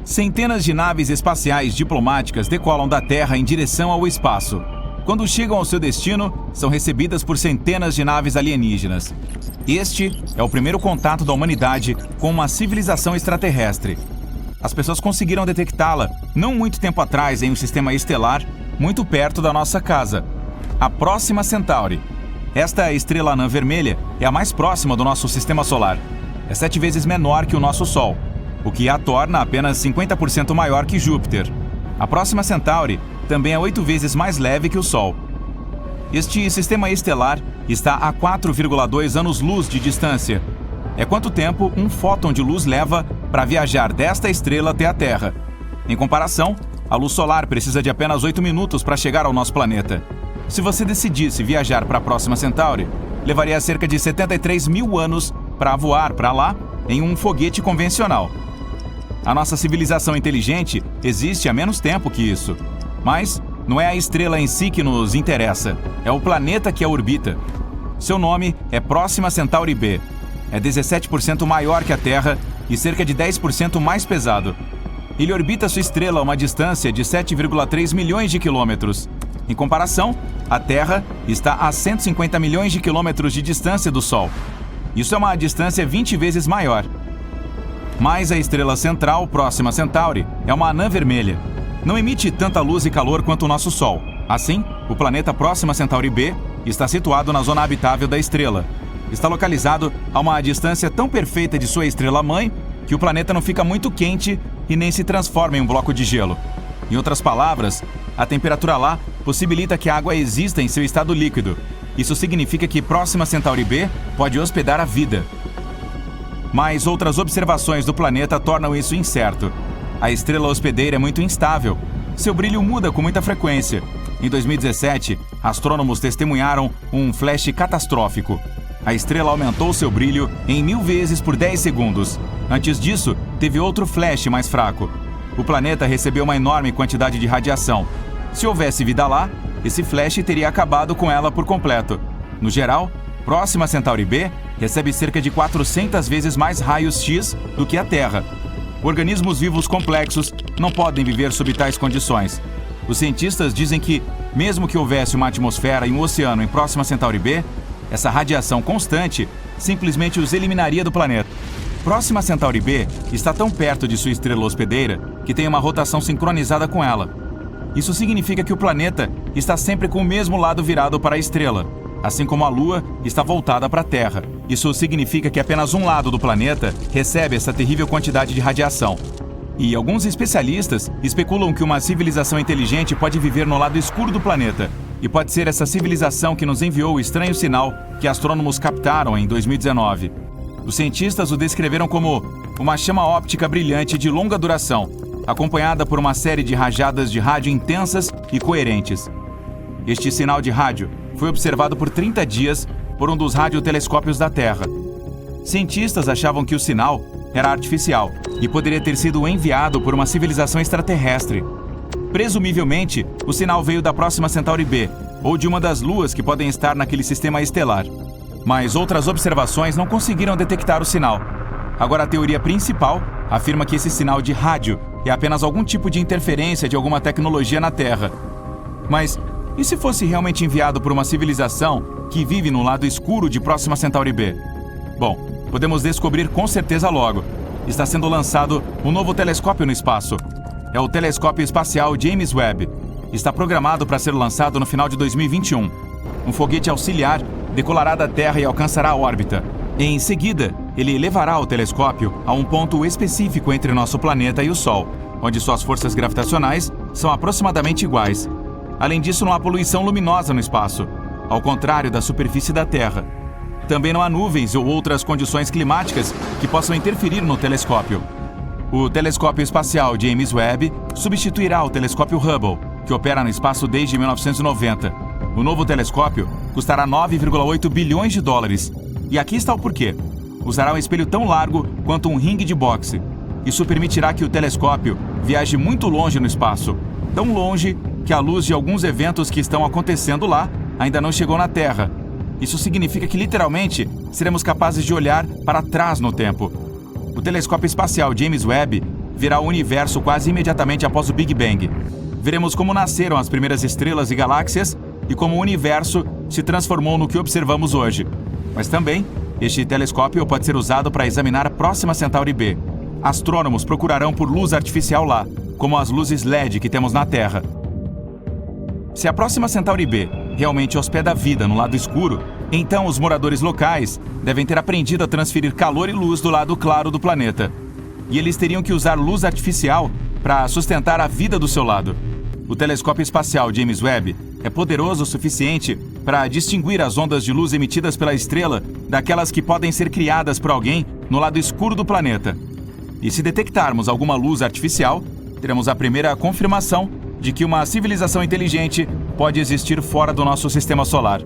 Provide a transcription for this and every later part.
Centenas de naves espaciais diplomáticas decolam da Terra em direção ao espaço. Quando chegam ao seu destino, são recebidas por centenas de naves alienígenas. Este é o primeiro contato da humanidade com uma civilização extraterrestre. As pessoas conseguiram detectá-la não muito tempo atrás em um sistema estelar muito perto da nossa casa, a Próxima Centauri. Esta estrela anã vermelha é a mais próxima do nosso sistema solar. É 7 vezes menor que o nosso Sol, o que a torna apenas 50% maior que Júpiter. A Próxima Centauri também é 8 vezes mais leve que o Sol. Este sistema estelar está a 4,2 anos-luz de distância. É quanto tempo um fóton de luz leva para viajar desta estrela até a Terra. Em comparação, a luz solar precisa de apenas 8 minutos para chegar ao nosso planeta. Se você decidisse viajar para a Próxima Centauri, levaria cerca de 73 mil anos para voar para lá em um foguete convencional. A nossa civilização inteligente existe há menos tempo que isso. Mas não é a estrela em si que nos interessa, é o planeta que a orbita. Seu nome é Próxima Centauri B. É 17% maior que a Terra e cerca de 10% mais pesado. Ele orbita sua estrela a uma distância de 7,3 milhões de quilômetros. Em comparação, a Terra está a 150 milhões de quilômetros de distância do Sol. Isso é uma distância 20 vezes maior. Mas a estrela central, Próxima Centauri, é uma anã vermelha. Não emite tanta luz e calor quanto o nosso Sol. Assim, o planeta Próxima Centauri B está situado na zona habitável da estrela. Está localizado a uma distância tão perfeita de sua estrela-mãe que o planeta não fica muito quente e nem se transforma em um bloco de gelo. Em outras palavras, a temperatura lá possibilita que a água exista em seu estado líquido. Isso significa que Próxima Centauri B pode hospedar a vida. Mas outras observações do planeta tornam isso incerto. A estrela hospedeira é muito instável. Seu brilho muda com muita frequência. Em 2017, astrônomos testemunharam um flash catastrófico. A estrela aumentou seu brilho em 1000 vezes por 10 segundos. Antes disso, teve outro flash mais fraco. O planeta recebeu uma enorme quantidade de radiação. Se houvesse vida lá, esse flash teria acabado com ela por completo. No geral, Próxima Centauri B recebe cerca de 400 vezes mais raios X do que a Terra. Organismos vivos complexos não podem viver sob tais condições. Os cientistas dizem que, mesmo que houvesse uma atmosfera e um oceano em Próxima Centauri B, essa radiação constante simplesmente os eliminaria do planeta. Próxima Centauri B está tão perto de sua estrela hospedeira que tem uma rotação sincronizada com ela. Isso significa que o planeta está sempre com o mesmo lado virado para a estrela, assim como a Lua está voltada para a Terra. Isso significa que apenas um lado do planeta recebe essa terrível quantidade de radiação. E alguns especialistas especulam que uma civilização inteligente pode viver no lado escuro do planeta, e pode ser essa civilização que nos enviou o estranho sinal que astrônomos captaram em 2019. Os cientistas o descreveram como uma chama óptica brilhante de longa duração, acompanhada por uma série de rajadas de rádio intensas e coerentes. Este sinal de rádio foi observado por 30 dias por um dos radiotelescópios da Terra. Cientistas achavam que o sinal era artificial e poderia ter sido enviado por uma civilização extraterrestre. Presumivelmente, o sinal veio da Próxima Centauri B, ou de uma das luas que podem estar naquele sistema estelar. Mas outras observações não conseguiram detectar o sinal. Agora, a teoria principal afirma que esse sinal de rádio é apenas algum tipo de interferência de alguma tecnologia na Terra. Mas e se fosse realmente enviado por uma civilização que vive no lado escuro de Próxima Centauri B? Bom, podemos descobrir com certeza logo. Está sendo lançado um novo telescópio no espaço. É o Telescópio Espacial James Webb. Está programado para ser lançado no final de 2021. Um foguete auxiliar decolará da Terra e alcançará a órbita. Em seguida, ele levará o telescópio a um ponto específico entre nosso planeta e o Sol, onde suas forças gravitacionais são aproximadamente iguais. Além disso, não há poluição luminosa no espaço, ao contrário da superfície da Terra. Também não há nuvens ou outras condições climáticas que possam interferir no telescópio. O Telescópio Espacial James Webb substituirá o Telescópio Hubble, que opera no espaço desde 1990. O novo telescópio custará 9,8 bilhões de dólares. E aqui está o porquê. Usará um espelho tão largo quanto um ringue de boxe. Isso permitirá que o telescópio viaje muito longe no espaço. Tão longe que a luz de alguns eventos que estão acontecendo lá ainda não chegou na Terra. Isso significa que, literalmente, seremos capazes de olhar para trás no tempo. O telescópio espacial James Webb verá o universo quase imediatamente após o Big Bang. Veremos como nasceram as primeiras estrelas e galáxias e como o universo se transformou no que observamos hoje. Mas também, este telescópio pode ser usado para examinar a próxima Centauri B. Astrônomos procurarão por luz artificial lá, como as luzes LED que temos na Terra. Se a próxima Centauri B realmente hospeda vida no lado escuro, então os moradores locais devem ter aprendido a transferir calor e luz do lado claro do planeta. E eles teriam que usar luz artificial para sustentar a vida do seu lado. O telescópio espacial James Webb é poderoso o suficiente para distinguir as ondas de luz emitidas pela estrela daquelas que podem ser criadas por alguém no lado escuro do planeta. E se detectarmos alguma luz artificial, teremos a primeira confirmação de que uma civilização inteligente pode existir fora do nosso sistema solar.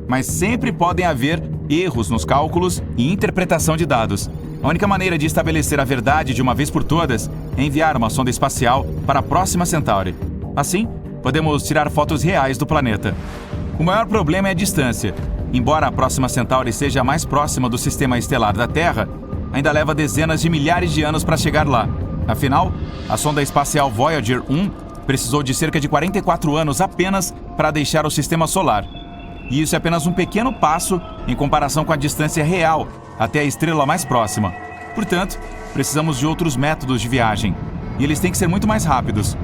Mas sempre podem haver erros nos cálculos e interpretação de dados. A única maneira de estabelecer a verdade de uma vez por todas é enviar uma sonda espacial para a próxima Centauri. Assim, podemos tirar fotos reais do planeta. O maior problema é a distância. Embora a próxima Centauri seja mais próxima do sistema estelar da Terra, ainda leva dezenas de milhares de anos para chegar lá. Afinal, a sonda espacial Voyager 1 precisou de cerca de 44 anos apenas para deixar o sistema solar. E isso é apenas um pequeno passo em comparação com a distância real até a estrela mais próxima. Portanto, precisamos de outros métodos de viagem. E eles têm que ser muito mais rápidos.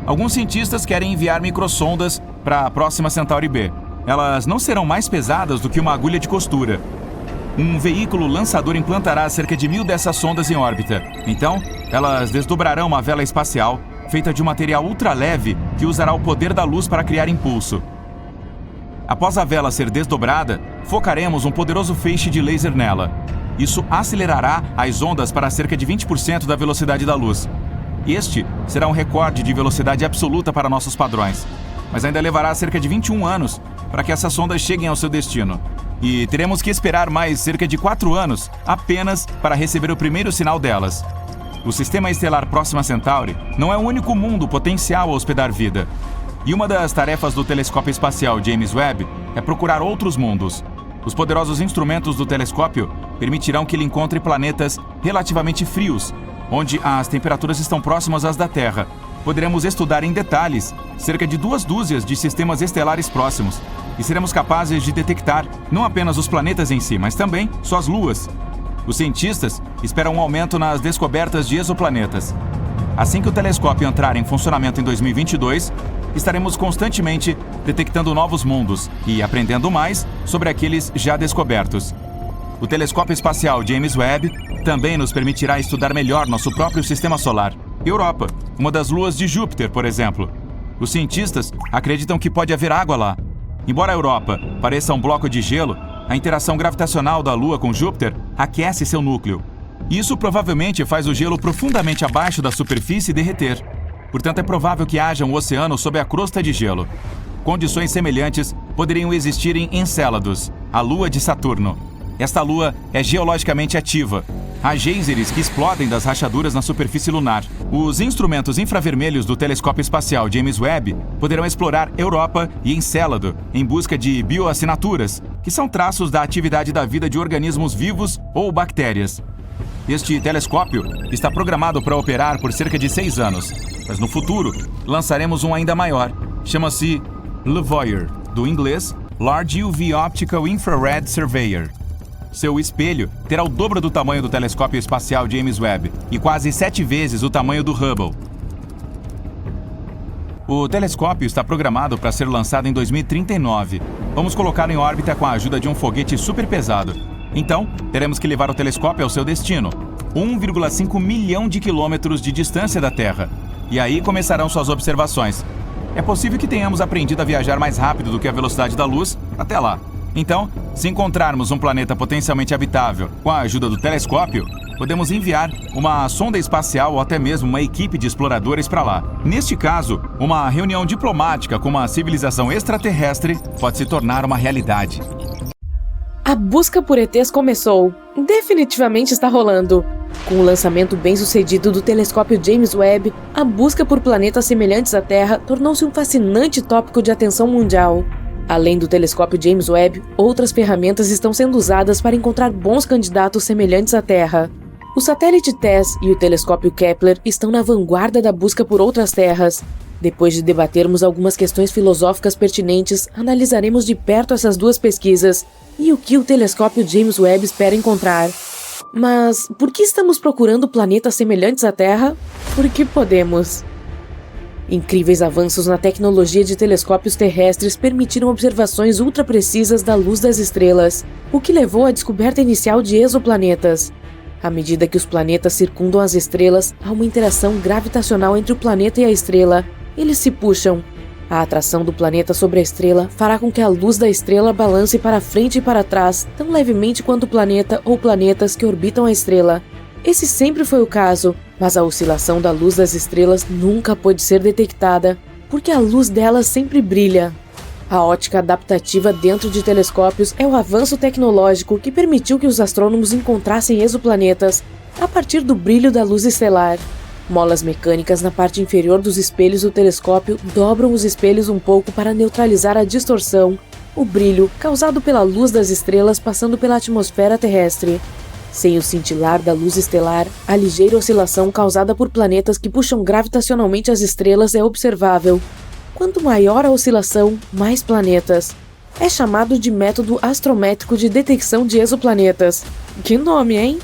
Alguns cientistas querem enviar microsondas para a próxima Centauri B. Elas não serão mais pesadas do que uma agulha de costura. Um veículo lançador implantará cerca de 1.000 dessas sondas em órbita. Então, elas desdobrarão uma vela espacial feita de um material ultraleve que usará o poder da luz para criar impulso. Após a vela ser desdobrada, focaremos um poderoso feixe de laser nela. Isso acelerará as ondas para cerca de 20% da velocidade da luz. Este será um recorde de velocidade absoluta para nossos padrões, mas ainda levará cerca de 21 anos para que essas sondas cheguem ao seu destino. E teremos que esperar mais cerca de 4 anos apenas para receber o primeiro sinal delas. O sistema estelar Próxima Centauri não é o único mundo potencial a hospedar vida. E uma das tarefas do telescópio espacial James Webb é procurar outros mundos. Os poderosos instrumentos do telescópio permitirão que ele encontre planetas relativamente frios, onde as temperaturas estão próximas às da Terra. Poderemos estudar em detalhes cerca de 2 dúzias de sistemas estelares próximos e seremos capazes de detectar não apenas os planetas em si, mas também suas luas. Os cientistas esperam um aumento nas descobertas de exoplanetas. Assim que o telescópio entrar em funcionamento em 2022, estaremos constantemente detectando novos mundos e aprendendo mais sobre aqueles já descobertos. O telescópio espacial James Webb também nos permitirá estudar melhor nosso próprio sistema solar. Europa, uma das luas de Júpiter, por exemplo. Os cientistas acreditam que pode haver água lá. Embora a Europa pareça um bloco de gelo, a interação gravitacional da Lua com Júpiter aquece seu núcleo. Isso provavelmente faz o gelo profundamente abaixo da superfície derreter. Portanto, é provável que haja um oceano sob a crosta de gelo. Condições semelhantes poderiam existir em Encélados, a lua de Saturno. Esta lua é geologicamente ativa. Há geysers que explodem das rachaduras na superfície lunar. Os instrumentos infravermelhos do telescópio espacial James Webb poderão explorar Europa e Encélado em busca de bioassinaturas, que são traços da atividade da vida de organismos vivos ou bactérias. Este telescópio está programado para operar por cerca de 6 anos, mas no futuro lançaremos um ainda maior. Chama-se LUVOIR, do inglês Large UV Optical Infrared Surveyor. Seu espelho terá o dobro do tamanho do telescópio espacial James Webb e quase 7 vezes o tamanho do Hubble. O telescópio está programado para ser lançado em 2039. Vamos colocá-lo em órbita com a ajuda de um foguete super pesado. Então, teremos que levar o telescópio ao seu destino, 1,5 milhão de quilômetros de distância da Terra. E aí começarão suas observações. É possível que tenhamos aprendido a viajar mais rápido do que a velocidade da luz até lá. Então, se encontrarmos um planeta potencialmente habitável com a ajuda do telescópio, podemos enviar uma sonda espacial ou até mesmo uma equipe de exploradores para lá. Neste caso, uma reunião diplomática com uma civilização extraterrestre pode se tornar uma realidade. A busca por ETs começou. Definitivamente está rolando. Com o lançamento bem-sucedido do telescópio James Webb, a busca por planetas semelhantes à Terra tornou-se um fascinante tópico de atenção mundial. Além do telescópio James Webb, outras ferramentas estão sendo usadas para encontrar bons candidatos semelhantes à Terra. O satélite TESS e o telescópio Kepler estão na vanguarda da busca por outras terras. Depois de debatermos algumas questões filosóficas pertinentes, analisaremos de perto essas duas pesquisas e o que o telescópio James Webb espera encontrar. Mas por que estamos procurando planetas semelhantes à Terra? Porque podemos. Incríveis avanços na tecnologia de telescópios terrestres permitiram observações ultra-precisas da luz das estrelas, o que levou à descoberta inicial de exoplanetas. À medida que os planetas circundam as estrelas, há uma interação gravitacional entre o planeta e a estrela. Eles se puxam. A atração do planeta sobre a estrela fará com que a luz da estrela balance para frente e para trás, tão levemente quanto o planeta ou planetas que orbitam a estrela. Esse sempre foi o caso, mas a oscilação da luz das estrelas nunca pôde ser detectada, porque a luz delas sempre brilha. A ótica adaptativa dentro de telescópios é o avanço tecnológico que permitiu que os astrônomos encontrassem exoplanetas a partir do brilho da luz estelar. Molas mecânicas na parte inferior dos espelhos do telescópio dobram os espelhos um pouco para neutralizar a distorção, o brilho causado pela luz das estrelas passando pela atmosfera terrestre. Sem o cintilar da luz estelar, a ligeira oscilação causada por planetas que puxam gravitacionalmente as estrelas é observável. Quanto maior a oscilação, mais planetas. É chamado de método astrométrico de detecção de exoplanetas. Que nome, hein?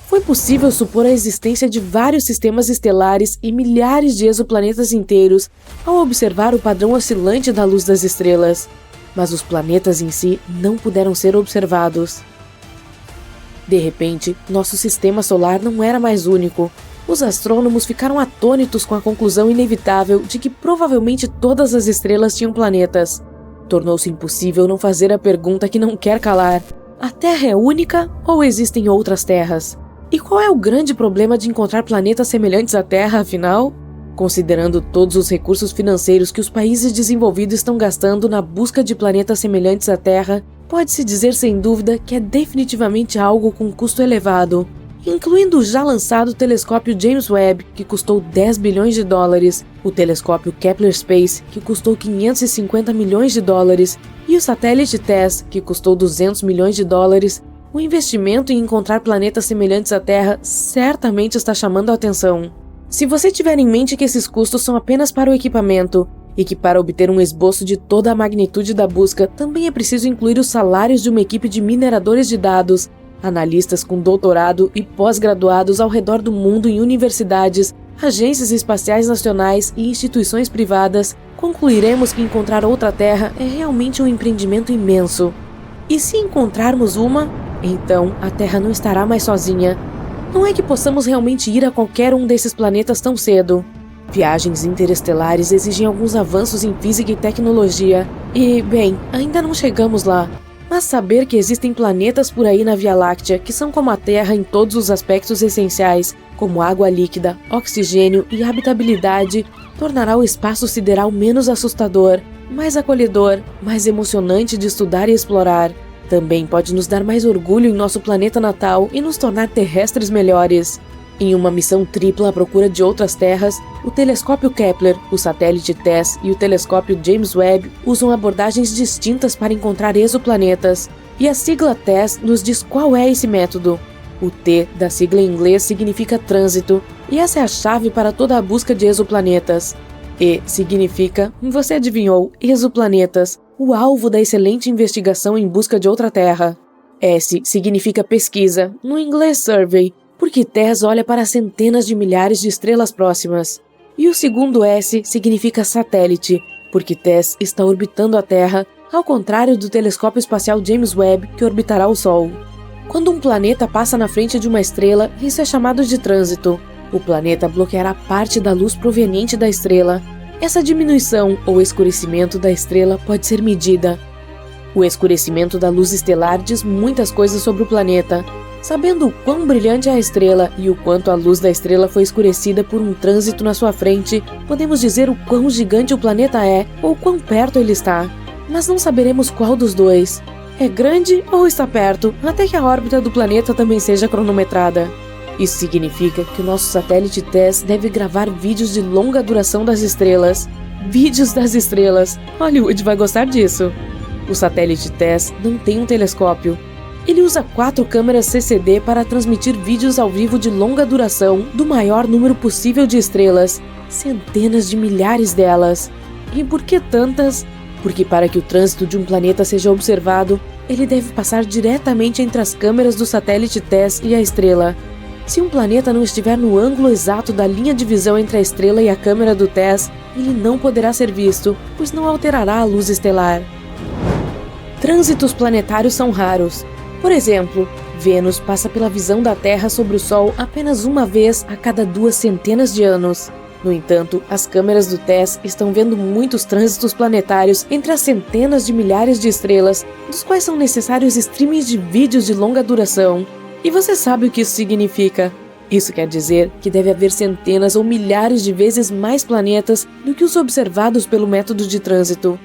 Foi possível supor a existência de vários sistemas estelares e milhares de exoplanetas inteiros ao observar o padrão oscilante da luz das estrelas. Mas os planetas em si não puderam ser observados. De repente, nosso sistema solar não era mais único. Os astrônomos ficaram atônitos com a conclusão inevitável de que provavelmente todas as estrelas tinham planetas. Tornou-se impossível não fazer a pergunta que não quer calar: a Terra é única ou existem outras terras? E qual é o grande problema de encontrar planetas semelhantes à Terra, afinal? Considerando todos os recursos financeiros que os países desenvolvidos estão gastando na busca de planetas semelhantes à Terra, pode-se dizer sem dúvida que é definitivamente algo com custo elevado, incluindo o já lançado telescópio James Webb, que custou 10 bilhões de dólares, o telescópio Kepler Space, que custou 550 milhões de dólares, e o satélite TESS, que custou 200 milhões de dólares. O investimento em encontrar planetas semelhantes à Terra certamente está chamando a atenção. Se você tiver em mente que esses custos são apenas para o equipamento, e que para obter um esboço de toda a magnitude da busca também é preciso incluir os salários de uma equipe de mineradores de dados, analistas com doutorado e pós-graduados ao redor do mundo em universidades, agências espaciais nacionais e instituições privadas, concluiremos que encontrar outra Terra é realmente um empreendimento imenso. E se encontrarmos uma, então a Terra não estará mais sozinha. Não é que possamos realmente ir a qualquer um desses planetas tão cedo. Viagens interestelares exigem alguns avanços em física e tecnologia, e, bem, ainda não chegamos lá. Mas saber que existem planetas por aí na Via Láctea que são como a Terra em todos os aspectos essenciais, como água líquida, oxigênio e habitabilidade, tornará o espaço sideral menos assustador, mais acolhedor, mais emocionante de estudar e explorar. Também pode nos dar mais orgulho em nosso planeta natal e nos tornar terrestres melhores. Em uma missão tripla à procura de outras terras, o telescópio Kepler, o satélite TESS e o telescópio James Webb usam abordagens distintas para encontrar exoplanetas, e a sigla TESS nos diz qual é esse método. O T da sigla em inglês significa trânsito, e essa é a chave para toda a busca de exoplanetas. E significa, você adivinhou, exoplanetas, o alvo da excelente investigação em busca de outra terra. S significa pesquisa, no inglês survey, porque TESS olha para centenas de milhares de estrelas próximas. E o segundo S significa satélite, porque TESS está orbitando a Terra, ao contrário do telescópio espacial James Webb, que orbitará o Sol. Quando um planeta passa na frente de uma estrela, isso é chamado de trânsito. O planeta bloqueará parte da luz proveniente da estrela. Essa diminuição ou escurecimento da estrela pode ser medida. O escurecimento da luz estelar diz muitas coisas sobre o planeta. Sabendo o quão brilhante é a estrela e o quanto a luz da estrela foi escurecida por um trânsito na sua frente, podemos dizer o quão gigante o planeta é ou quão perto ele está. Mas não saberemos qual dos dois. É grande ou está perto, até que a órbita do planeta também seja cronometrada. Isso significa que o nosso satélite TESS deve gravar vídeos de longa duração das estrelas. Vídeos das estrelas! Hollywood vai gostar disso. O satélite TESS não tem um telescópio. Ele usa 4 câmeras CCD para transmitir vídeos ao vivo de longa duração do maior número possível de estrelas, centenas de milhares delas. E por que tantas? Porque para que o trânsito de um planeta seja observado, ele deve passar diretamente entre as câmeras do satélite TESS e a estrela. Se um planeta não estiver no ângulo exato da linha de visão entre a estrela e a câmera do TESS, ele não poderá ser visto, pois não alterará a luz estelar. Trânsitos planetários são raros. Por exemplo, Vênus passa pela visão da Terra sobre o Sol apenas uma vez a cada 2 centenas de anos. No entanto, as câmeras do TESS estão vendo muitos trânsitos planetários entre as centenas de milhares de estrelas, dos quais são necessários streamings de vídeos de longa duração. E você sabe o que isso significa? Isso quer dizer que deve haver centenas ou milhares de vezes mais planetas do que os observados pelo método de trânsito.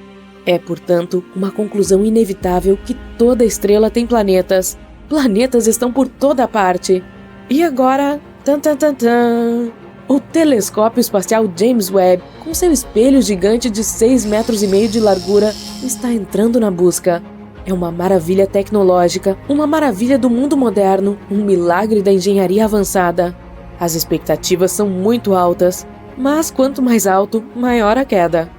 É, portanto, uma conclusão inevitável que toda estrela tem planetas. Planetas estão por toda parte. E agora... Tan, tan, tan, tan. O telescópio espacial James Webb, com seu espelho gigante de 6,5 metros de largura, está entrando na busca. É uma maravilha tecnológica, uma maravilha do mundo moderno, um milagre da engenharia avançada. As expectativas são muito altas, mas quanto mais alto, maior a queda.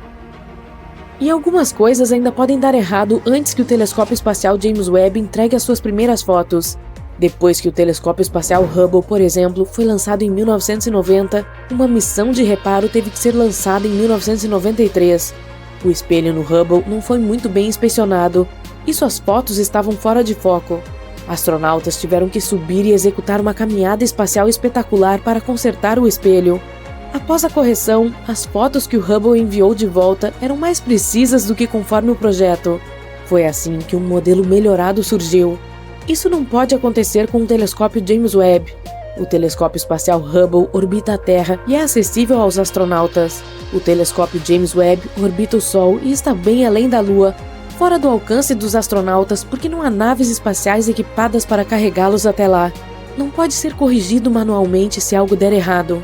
E algumas coisas ainda podem dar errado antes que o telescópio espacial James Webb entregue as suas primeiras fotos. Depois que o telescópio espacial Hubble, por exemplo, foi lançado em 1990, uma missão de reparo teve que ser lançada em 1993. O espelho no Hubble não foi muito bem inspecionado, e suas fotos estavam fora de foco. Astronautas tiveram que subir e executar uma caminhada espacial espetacular para consertar o espelho. Após a correção, as fotos que o Hubble enviou de volta eram mais precisas do que conforme o projeto. Foi assim que um modelo melhorado surgiu. Isso não pode acontecer com o telescópio James Webb. O telescópio espacial Hubble orbita a Terra e é acessível aos astronautas. O telescópio James Webb orbita o Sol e está bem além da Lua, fora do alcance dos astronautas porque não há naves espaciais equipadas para carregá-los até lá. Não pode ser corrigido manualmente se algo der errado.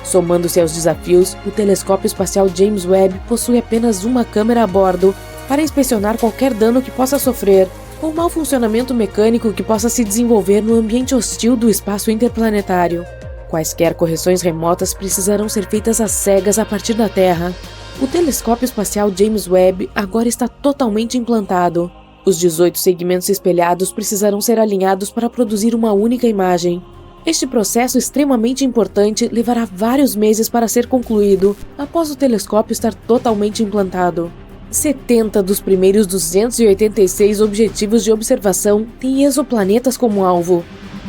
Somando-se aos desafios, o telescópio espacial James Webb possui apenas uma câmera a bordo para inspecionar qualquer dano que possa sofrer ou mau funcionamento mecânico que possa se desenvolver no ambiente hostil do espaço interplanetário. Quaisquer correções remotas precisarão ser feitas às cegas a partir da Terra. O telescópio espacial James Webb agora está totalmente implantado. Os 18 segmentos espelhados precisarão ser alinhados para produzir uma única imagem. Este processo extremamente importante levará vários meses para ser concluído após o telescópio estar totalmente implantado. 70 dos primeiros 286 objetivos de observação têm exoplanetas como alvo.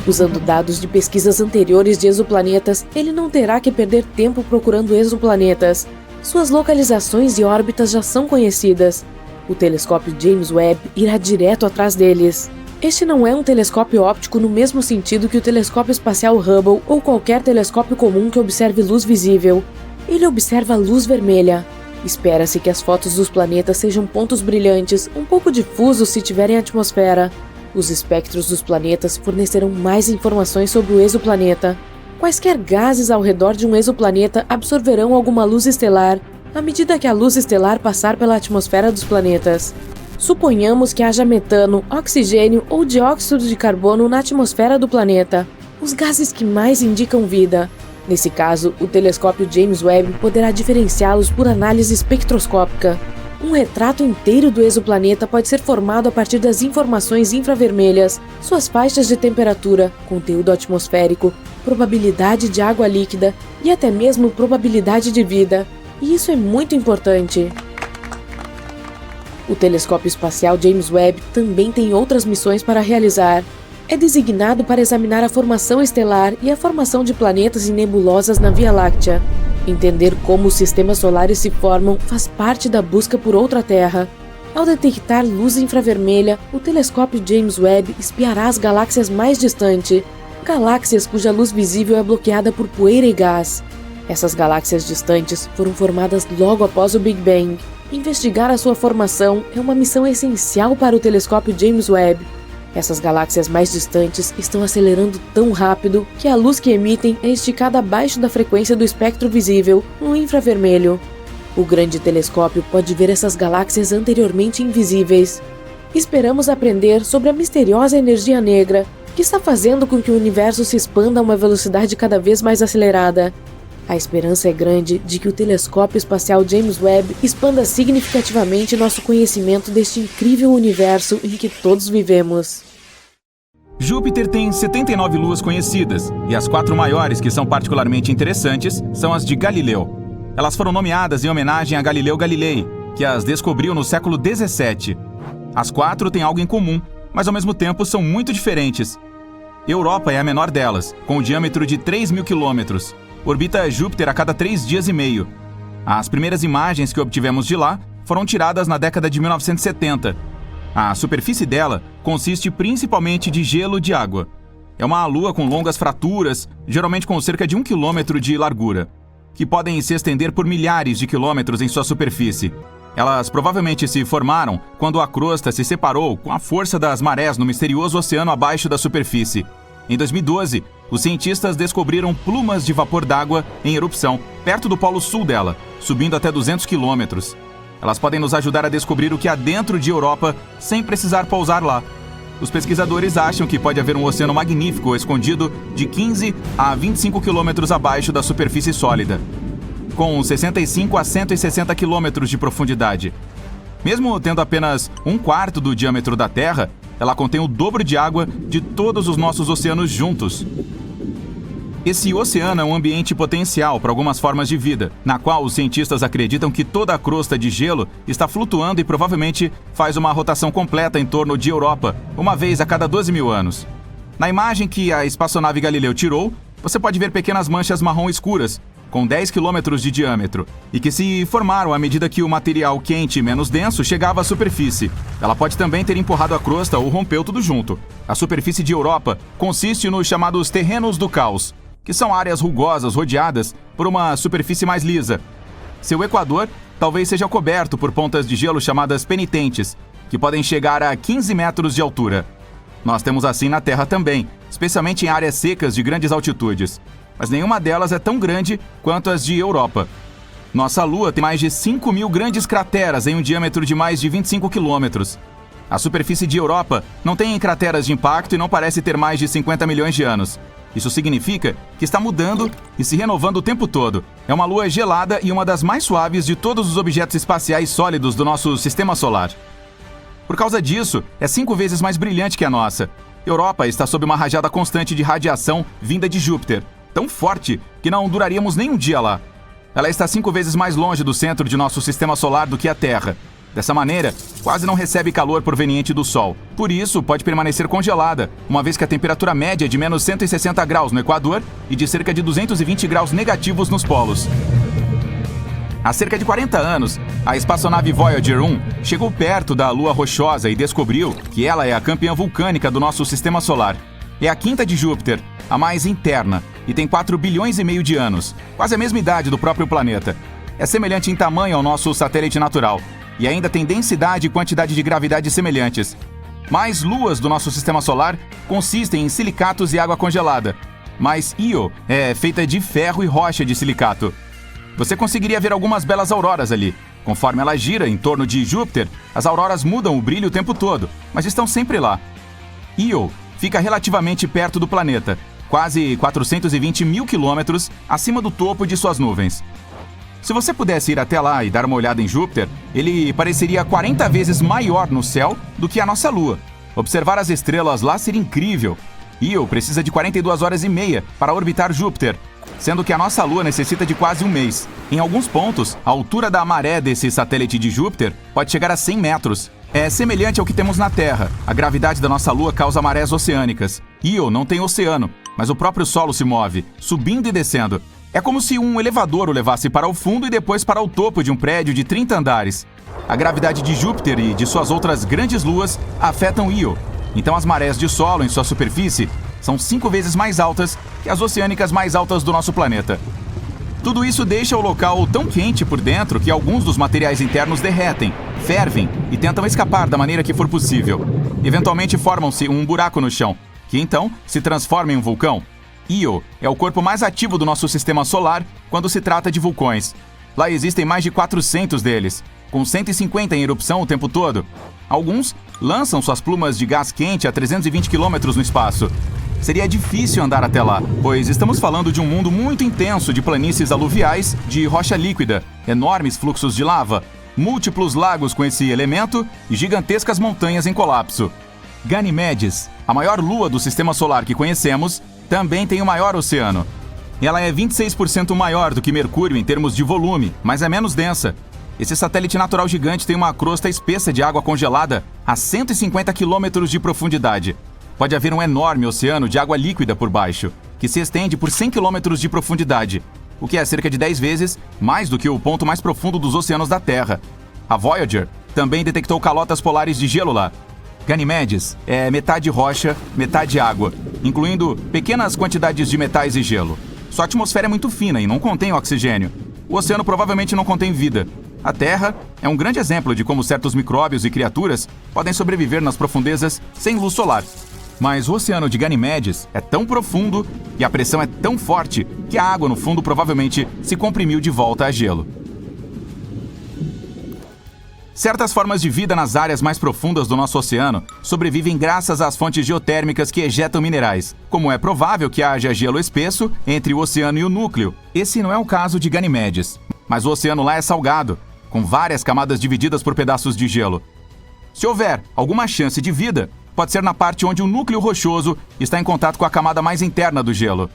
Usando dados de pesquisas anteriores de exoplanetas, ele não terá que perder tempo procurando exoplanetas. Suas localizações e órbitas já são conhecidas. O telescópio James Webb irá direto atrás deles. Este não é um telescópio óptico no mesmo sentido que o telescópio espacial Hubble ou qualquer telescópio comum que observe luz visível. Ele observa luz vermelha. Espera-se que as fotos dos planetas sejam pontos brilhantes, um pouco difusos se tiverem atmosfera. Os espectros dos planetas fornecerão mais informações sobre o exoplaneta. Quaisquer gases ao redor de um exoplaneta absorverão alguma luz estelar à medida que a luz estelar passar pela atmosfera dos planetas. Suponhamos que haja metano, oxigênio ou dióxido de carbono na atmosfera do planeta, os gases que mais indicam vida. Nesse caso, o telescópio James Webb poderá diferenciá-los por análise espectroscópica. Um retrato inteiro do exoplaneta pode ser formado a partir das informações infravermelhas, suas faixas de temperatura, conteúdo atmosférico, probabilidade de água líquida e até mesmo probabilidade de vida. E isso é muito importante. O telescópio espacial James Webb também tem outras missões para realizar. É designado para examinar a formação estelar e a formação de planetas e nebulosas na Via Láctea. Entender como os sistemas solares se formam faz parte da busca por outra Terra. Ao detectar luz infravermelha, o telescópio James Webb espiará as galáxias mais distantes, galáxias cuja luz visível é bloqueada por poeira e gás. Essas galáxias distantes foram formadas logo após o Big Bang. Investigar a sua formação é uma missão essencial para o telescópio James Webb. Essas galáxias mais distantes estão acelerando tão rápido que a luz que emitem é esticada abaixo da frequência do espectro visível, no infravermelho. O grande telescópio pode ver essas galáxias anteriormente invisíveis. esperamos aprender sobre a misteriosa energia negra que está fazendo com que o universo se expanda a uma velocidade cada vez mais acelerada. A esperança é grande de que o telescópio espacial James Webb expanda significativamente nosso conhecimento deste incrível universo em que todos vivemos. Júpiter tem 79 luas conhecidas, e as 4 maiores, que são particularmente interessantes, são as de Galileu. Elas foram nomeadas em homenagem a Galileu Galilei, que as descobriu no século 17. As 4 têm algo em comum, mas ao mesmo tempo são muito diferentes. Europa é a menor delas, com um diâmetro de 3.000 quilômetros. Orbita Júpiter a cada 3 dias e meio. As primeiras imagens que obtivemos de lá foram tiradas na década de 1970. A superfície dela consiste principalmente de gelo de água. É uma lua com longas fraturas, geralmente com cerca de 1 quilômetro de largura, que podem se estender por milhares de quilômetros em sua superfície. Elas provavelmente se formaram quando a crosta se separou com a força das marés no misterioso oceano abaixo da superfície. Em 2012, os cientistas descobriram plumas de vapor d'água em erupção, perto do polo sul dela, subindo até 200 quilômetros. Elas podem nos ajudar a descobrir o que há dentro de Europa sem precisar pousar lá. Os pesquisadores acham que pode haver um oceano magnífico escondido de 15 a 25 quilômetros abaixo da superfície sólida, com 65 a 160 quilômetros de profundidade. Mesmo tendo apenas 1/4 do diâmetro da Terra, ela contém o dobro de água de todos os nossos oceanos juntos. Esse oceano é um ambiente potencial para algumas formas de vida, na qual os cientistas acreditam que toda a crosta de gelo está flutuando e provavelmente faz uma rotação completa em torno de Europa, uma vez a cada 12.000 anos. Na imagem que a espaçonave Galileu tirou, você pode ver pequenas manchas marrom escuras, com 10 quilômetros de diâmetro, e que se formaram à medida que o material quente e menos denso chegava à superfície. Ela pode também ter empurrado a crosta ou rompeu tudo junto. A superfície de Europa consiste nos chamados terrenos do caos, que são áreas rugosas rodeadas por uma superfície mais lisa. Seu equador talvez seja coberto por pontas de gelo chamadas penitentes, que podem chegar a 15 metros de altura. Nós temos assim na Terra também, especialmente em áreas secas de grandes altitudes. Mas nenhuma delas é tão grande quanto as de Europa. Nossa Lua tem mais de 5.000 grandes crateras em um diâmetro de mais de 25 quilômetros. A superfície de Europa não tem crateras de impacto e não parece ter mais de 50 milhões de anos. Isso significa que está mudando e se renovando o tempo todo. É uma lua gelada e uma das mais suaves de todos os objetos espaciais sólidos do nosso sistema solar. Por causa disso, é 5 vezes mais brilhante que a nossa. Europa está sob uma rajada constante de radiação vinda de Júpiter, tão forte que não duraríamos nem um dia lá. Ela está 5 vezes mais longe do centro de nosso sistema solar do que a Terra. Dessa maneira, quase não recebe calor proveniente do Sol. Por isso, pode permanecer congelada, uma vez que a temperatura média é de menos 160 graus no Equador e de cerca de 220 graus negativos nos polos. Há cerca de 40 anos, a espaçonave Voyager 1 chegou perto da Lua rochosa e descobriu que ela é a campeã vulcânica do nosso sistema solar. É a quinta de Júpiter, a mais interna, e tem 4 bilhões e meio de anos, quase a mesma idade do próprio planeta. É semelhante em tamanho ao nosso satélite natural, e ainda tem densidade e quantidade de gravidade semelhantes. Mais luas do nosso sistema solar consistem em silicatos e água congelada, mas Io é feita de ferro e rocha de silicato. Você conseguiria ver algumas belas auroras ali. Conforme ela gira em torno de Júpiter, as auroras mudam o brilho o tempo todo, mas estão sempre lá. Io fica relativamente perto do planeta, quase 420 mil quilômetros acima do topo de suas nuvens. Se você pudesse ir até lá e dar uma olhada em Júpiter, ele pareceria 40 vezes maior no céu do que a nossa Lua. Observar as estrelas lá seria incrível. Io precisa de 42 horas e meia para orbitar Júpiter, sendo que a nossa Lua necessita de quase um mês. Em alguns pontos, a altura da maré desse satélite de Júpiter pode chegar a 100 metros. É semelhante ao que temos na Terra. A gravidade da nossa Lua causa marés oceânicas. Io não tem oceano, mas o próprio solo se move, subindo e descendo. É como se um elevador o levasse para o fundo e depois para o topo de um prédio de 30 andares. A gravidade de Júpiter e de suas outras grandes luas afetam Io. Então as marés de solo em sua superfície são 5 vezes mais altas que as oceânicas mais altas do nosso planeta. Tudo isso deixa o local tão quente por dentro que alguns dos materiais internos derretem, fervem e tentam escapar da maneira que for possível. Eventualmente formam-se um buraco no chão, que então se transforma em um vulcão. Io é o corpo mais ativo do nosso sistema solar quando se trata de vulcões. Lá existem mais de 400 deles. com 150 em erupção o tempo todo. Alguns lançam suas plumas de gás quente a 320 km no espaço. Seria difícil andar até lá, pois estamos falando de um mundo muito intenso de planícies aluviais de rocha líquida, enormes fluxos de lava, múltiplos lagos com esse elemento e gigantescas montanhas em colapso. Ganimedes, a maior lua do sistema solar que conhecemos, também tem o maior oceano. Ela é 26% maior do que Mercúrio em termos de volume, mas é menos densa. Esse satélite natural gigante tem uma crosta espessa de água congelada a 150 km de profundidade. Pode haver um enorme oceano de água líquida por baixo, que se estende por 100 km de profundidade, o que é cerca de 10 vezes mais do que o ponto mais profundo dos oceanos da Terra. A Voyager também detectou calotas polares de gelo lá. Ganimedes é metade rocha, metade água, incluindo pequenas quantidades de metais e gelo. Sua atmosfera é muito fina e não contém oxigênio. O oceano provavelmente não contém vida. A Terra é um grande exemplo de como certos micróbios e criaturas podem sobreviver nas profundezas sem luz solar. Mas o oceano de Ganimedes é tão profundo e a pressão é tão forte que a água no fundo provavelmente se comprimiu de volta a gelo. Certas formas de vida nas áreas mais profundas do nosso oceano sobrevivem graças às fontes geotérmicas que ejetam minerais, como é provável que haja gelo espesso entre o oceano e o núcleo. Esse não é o caso de Ganimedes, mas o oceano lá é salgado, com várias camadas divididas por pedaços de gelo. Se houver alguma chance de vida, pode ser na parte onde o núcleo rochoso está em contato com a camada mais interna do gelo.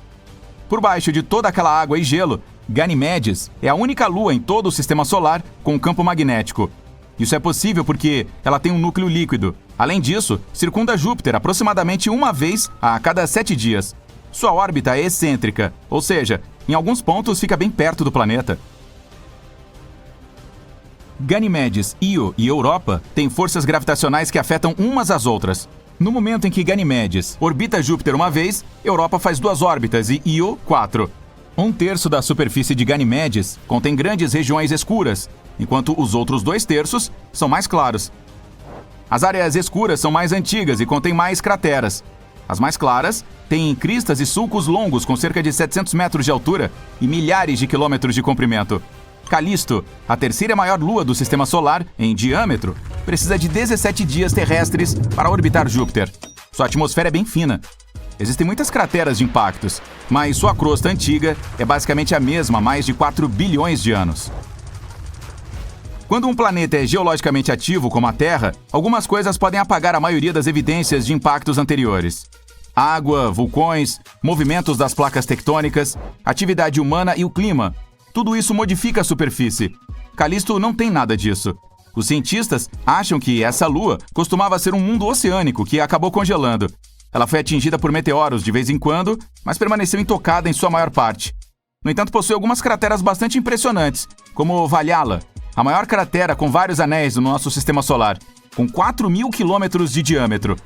Por baixo de toda aquela água e gelo, Ganimedes é a única lua em todo o sistema solar com um campo magnético. Isso é possível porque ela tem um núcleo líquido. Além disso, circunda Júpiter aproximadamente uma vez a cada 7 dias. Sua órbita é excêntrica, ou seja, em alguns pontos fica bem perto do planeta. Ganimedes, Io e Europa têm forças gravitacionais que afetam umas às outras. No momento em que Ganimedes orbita Júpiter uma vez, Europa faz 2 órbitas e Io 4. 1/3 da superfície de Ganimedes contém grandes regiões escuras, enquanto os outros 2/3 são mais claros. As áreas escuras são mais antigas e contêm mais crateras. As mais claras têm cristas e sulcos longos com cerca de 700 metros de altura e milhares de quilômetros de comprimento. Calisto, a terceira maior lua do sistema solar em diâmetro, precisa de 17 dias terrestres para orbitar Júpiter. Sua atmosfera é bem fina. Existem muitas crateras de impactos, mas sua crosta antiga é basicamente a mesma há mais de 4 bilhões de anos. Quando um planeta é geologicamente ativo, como a Terra, algumas coisas podem apagar a maioria das evidências de impactos anteriores. Água, vulcões, movimentos das placas tectônicas, atividade humana e o clima. Tudo isso modifica a superfície. Calisto não tem nada disso. Os cientistas acham que essa lua costumava ser um mundo oceânico que acabou congelando. Ela foi atingida por meteoros de vez em quando, mas permaneceu intocada em sua maior parte. No entanto, possui algumas crateras bastante impressionantes, como Valhalla, a maior cratera com vários anéis do nosso sistema solar, com 4.000 quilômetros de diâmetro.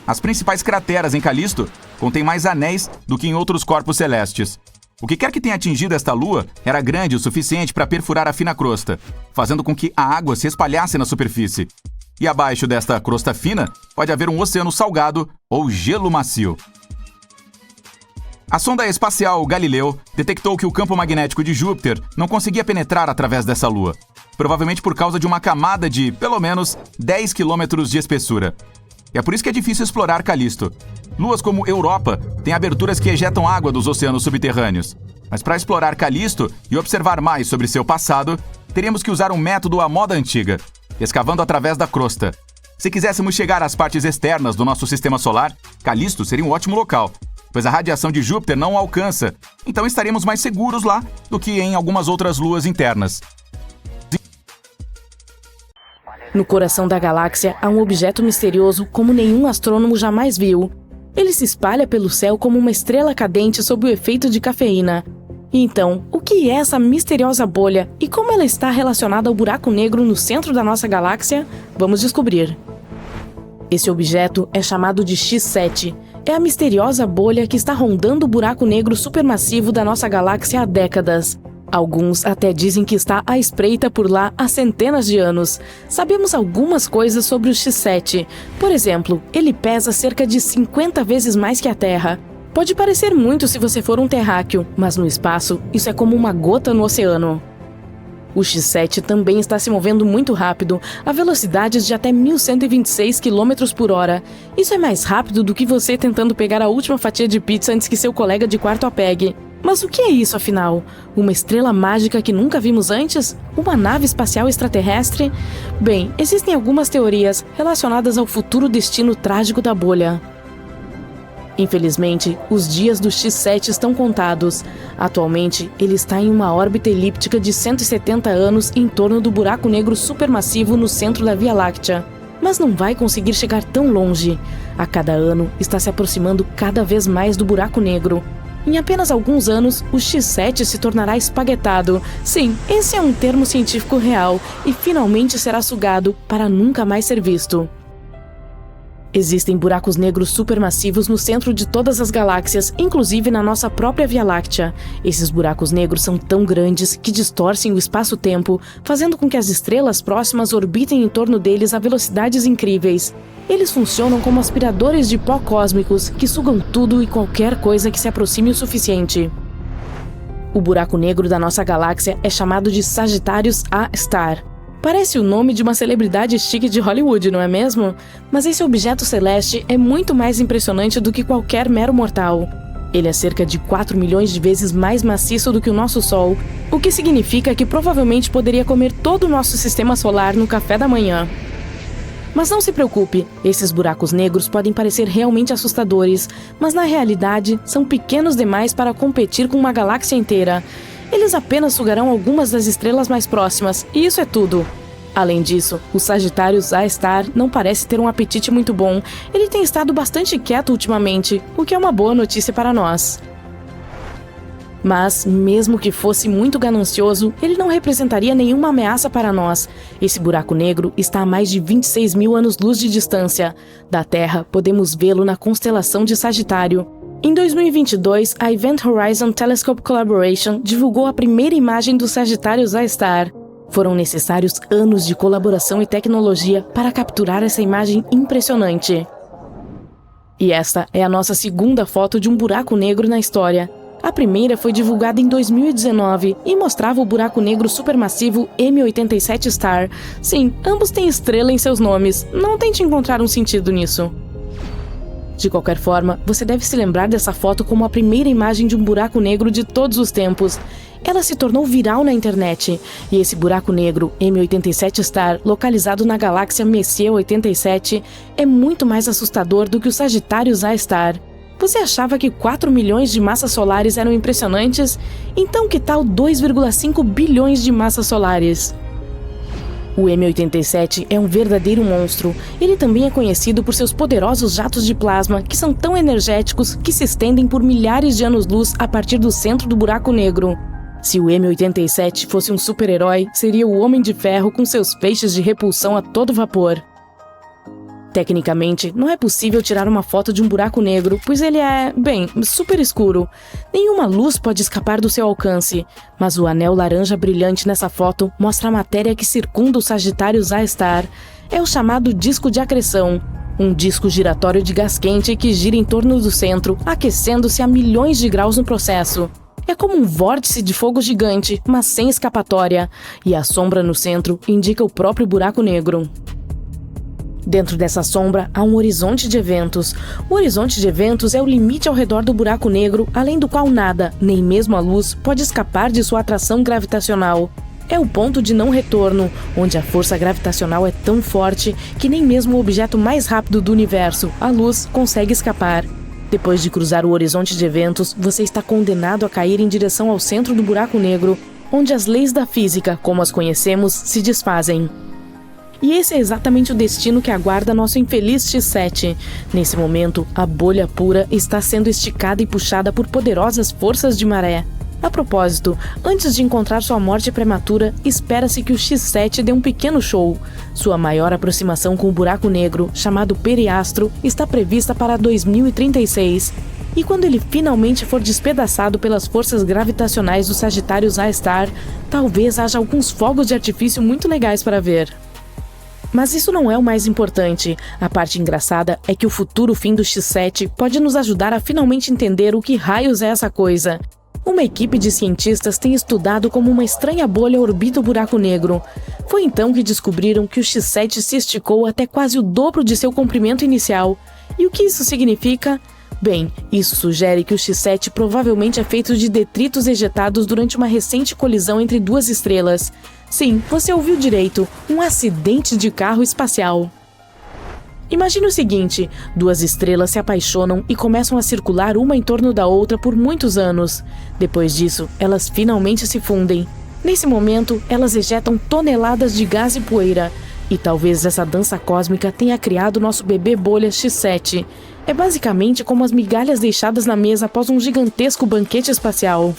As principais crateras em Calisto contêm mais anéis do que em outros corpos celestes. O que quer que tenha atingido esta lua era grande o suficiente para perfurar a fina crosta, fazendo com que a água se espalhasse na superfície. E abaixo desta crosta fina pode haver um oceano salgado ou gelo macio. A sonda espacial Galileu detectou que o campo magnético de Júpiter não conseguia penetrar através dessa lua, provavelmente por causa de uma camada de, pelo menos, 10 quilômetros de espessura. E é por isso que é difícil explorar Calisto. Luas como Europa têm aberturas que ejetam água dos oceanos subterrâneos. Mas para explorar Calisto e observar mais sobre seu passado, teríamos que usar um método à moda antiga, escavando através da crosta. Se quiséssemos chegar às partes externas do nosso sistema solar, Calisto seria um ótimo local, pois a radiação de Júpiter não o alcança, então estaríamos mais seguros lá do que em algumas outras luas internas. No coração da galáxia há um objeto misterioso como nenhum astrônomo jamais viu. Ele se espalha pelo céu como uma estrela cadente sob o efeito de cafeína. Então, o que é essa misteriosa bolha e como ela está relacionada ao buraco negro no centro da nossa galáxia? Vamos descobrir. Esse objeto é chamado de X7. É a misteriosa bolha que está rondando o buraco negro supermassivo da nossa galáxia há décadas. Alguns até dizem que está à espreita por lá há centenas de anos. Sabemos algumas coisas sobre o X7. Por exemplo, ele pesa cerca de 50 vezes mais que a Terra. Pode parecer muito se você for um terráqueo, mas no espaço, isso é como uma gota no oceano. O X7 também está se movendo muito rápido, a velocidades de até 1.126 km/h. Isso é mais rápido do que você tentando pegar a última fatia de pizza antes que seu colega de quarto a pegue. Mas o que é isso, afinal? Uma estrela mágica que nunca vimos antes? Uma nave espacial extraterrestre? Bem, existem algumas teorias relacionadas ao futuro destino trágico da bolha. Infelizmente, os dias do X7 estão contados. Atualmente, ele está em uma órbita elíptica de 170 anos em torno do buraco negro supermassivo no centro da Via Láctea. Mas não vai conseguir chegar tão longe. A cada ano, está se aproximando cada vez mais do buraco negro. Em apenas alguns anos, o X7 se tornará espaguetado. Sim, esse é um termo científico real e finalmente será sugado para nunca mais ser visto. Existem buracos negros supermassivos no centro de todas as galáxias, inclusive na nossa própria Via Láctea. Esses buracos negros são tão grandes que distorcem o espaço-tempo, fazendo com que as estrelas próximas orbitem em torno deles a velocidades incríveis. Eles funcionam como aspiradores de pó cósmicos que sugam tudo e qualquer coisa que se aproxime o suficiente. O buraco negro da nossa galáxia é chamado de Sagittarius A-Star. Parece o nome de uma celebridade chique de Hollywood, não é mesmo? Mas esse objeto celeste é muito mais impressionante do que qualquer mero mortal. Ele é cerca de 4 milhões de vezes mais maciço do que o nosso Sol, o que significa que provavelmente poderia comer todo o nosso sistema solar no café da manhã. Mas não se preocupe, esses buracos negros podem parecer realmente assustadores, mas na realidade são pequenos demais para competir com uma galáxia inteira. Eles apenas sugarão algumas das estrelas mais próximas, e isso é tudo. Além disso, o Sagittarius A-Star não parece ter um apetite muito bom. Ele tem estado bastante quieto ultimamente, o que é uma boa notícia para nós. Mas, mesmo que fosse muito ganancioso, ele não representaria nenhuma ameaça para nós. Esse buraco negro está a mais de 26 mil anos-luz de distância. Da Terra, podemos vê-lo na constelação de Sagitário. Em 2022, a Event Horizon Telescope Collaboration divulgou a primeira imagem do Sagittarius A-Star. Foram necessários anos de colaboração e tecnologia para capturar essa imagem impressionante. E esta é a nossa segunda foto de um buraco negro na história. A primeira foi divulgada em 2019 e mostrava o buraco negro supermassivo M87 Star. Sim, ambos têm estrela em seus nomes. Não tente encontrar um sentido nisso. De qualquer forma, você deve se lembrar dessa foto como a primeira imagem de um buraco negro de todos os tempos. Ela se tornou viral na internet, e esse buraco negro, M87 Star, localizado na galáxia Messier 87, é muito mais assustador do que o Sagittarius A-Star. Você achava que 4 milhões de massas solares eram impressionantes? Então que tal 2,5 bilhões de massas solares? O M87 é um verdadeiro monstro. Ele também é conhecido por seus poderosos jatos de plasma, que são tão energéticos que se estendem por milhares de anos-luz a partir do centro do buraco negro. Se o M87 fosse um super-herói, seria o Homem de Ferro com seus feixes de repulsão a todo vapor. Tecnicamente, não é possível tirar uma foto de um buraco negro, pois ele é, bem, super escuro. Nenhuma luz pode escapar do seu alcance, mas o anel laranja brilhante nessa foto mostra a matéria que circunda o Sagittarius A-Star. É o chamado disco de acreção, um disco giratório de gás quente que gira em torno do centro, aquecendo-se a milhões de graus no processo. É como um vórtice de fogo gigante, mas sem escapatória, e a sombra no centro indica o próprio buraco negro. Dentro dessa sombra há um horizonte de eventos. O horizonte de eventos é o limite ao redor do buraco negro, além do qual nada, nem mesmo a luz, pode escapar de sua atração gravitacional. É o ponto de não retorno, onde a força gravitacional é tão forte que nem mesmo o objeto mais rápido do universo, a luz, consegue escapar. Depois de cruzar o horizonte de eventos, você está condenado a cair em direção ao centro do buraco negro, onde as leis da física, como as conhecemos, se desfazem. E esse é exatamente o destino que aguarda nosso infeliz X7. Nesse momento, a bolha pura está sendo esticada e puxada por poderosas forças de maré. A propósito, antes de encontrar sua morte prematura, espera-se que o X7 dê um pequeno show. Sua maior aproximação com o buraco negro, chamado Periastro, está prevista para 2036. E quando ele finalmente for despedaçado pelas forças gravitacionais do Sagittarius A-Star, talvez haja alguns fogos de artifício muito legais para ver. Mas isso não é o mais importante. A parte engraçada é que o futuro fim do X7 pode nos ajudar a finalmente entender o que raios é essa coisa. uma equipe de cientistas tem estudado como uma estranha bolha orbita o buraco negro. Foi então que descobriram que o X7 se esticou até quase o dobro de seu comprimento inicial. E o que isso significa? Bem, isso sugere que o X7 provavelmente é feito de detritos ejetados durante uma recente colisão entre duas estrelas. Sim, você ouviu direito, um acidente de carro espacial. Imagine o seguinte, duas estrelas se apaixonam e começam a circular uma em torno da outra por muitos anos. Depois disso, elas finalmente se fundem. Nesse momento, elas ejetam toneladas de gás e poeira. E talvez essa dança cósmica tenha criado nosso bebê bolha X7. É basicamente como as migalhas deixadas na mesa após um gigantesco banquete espacial.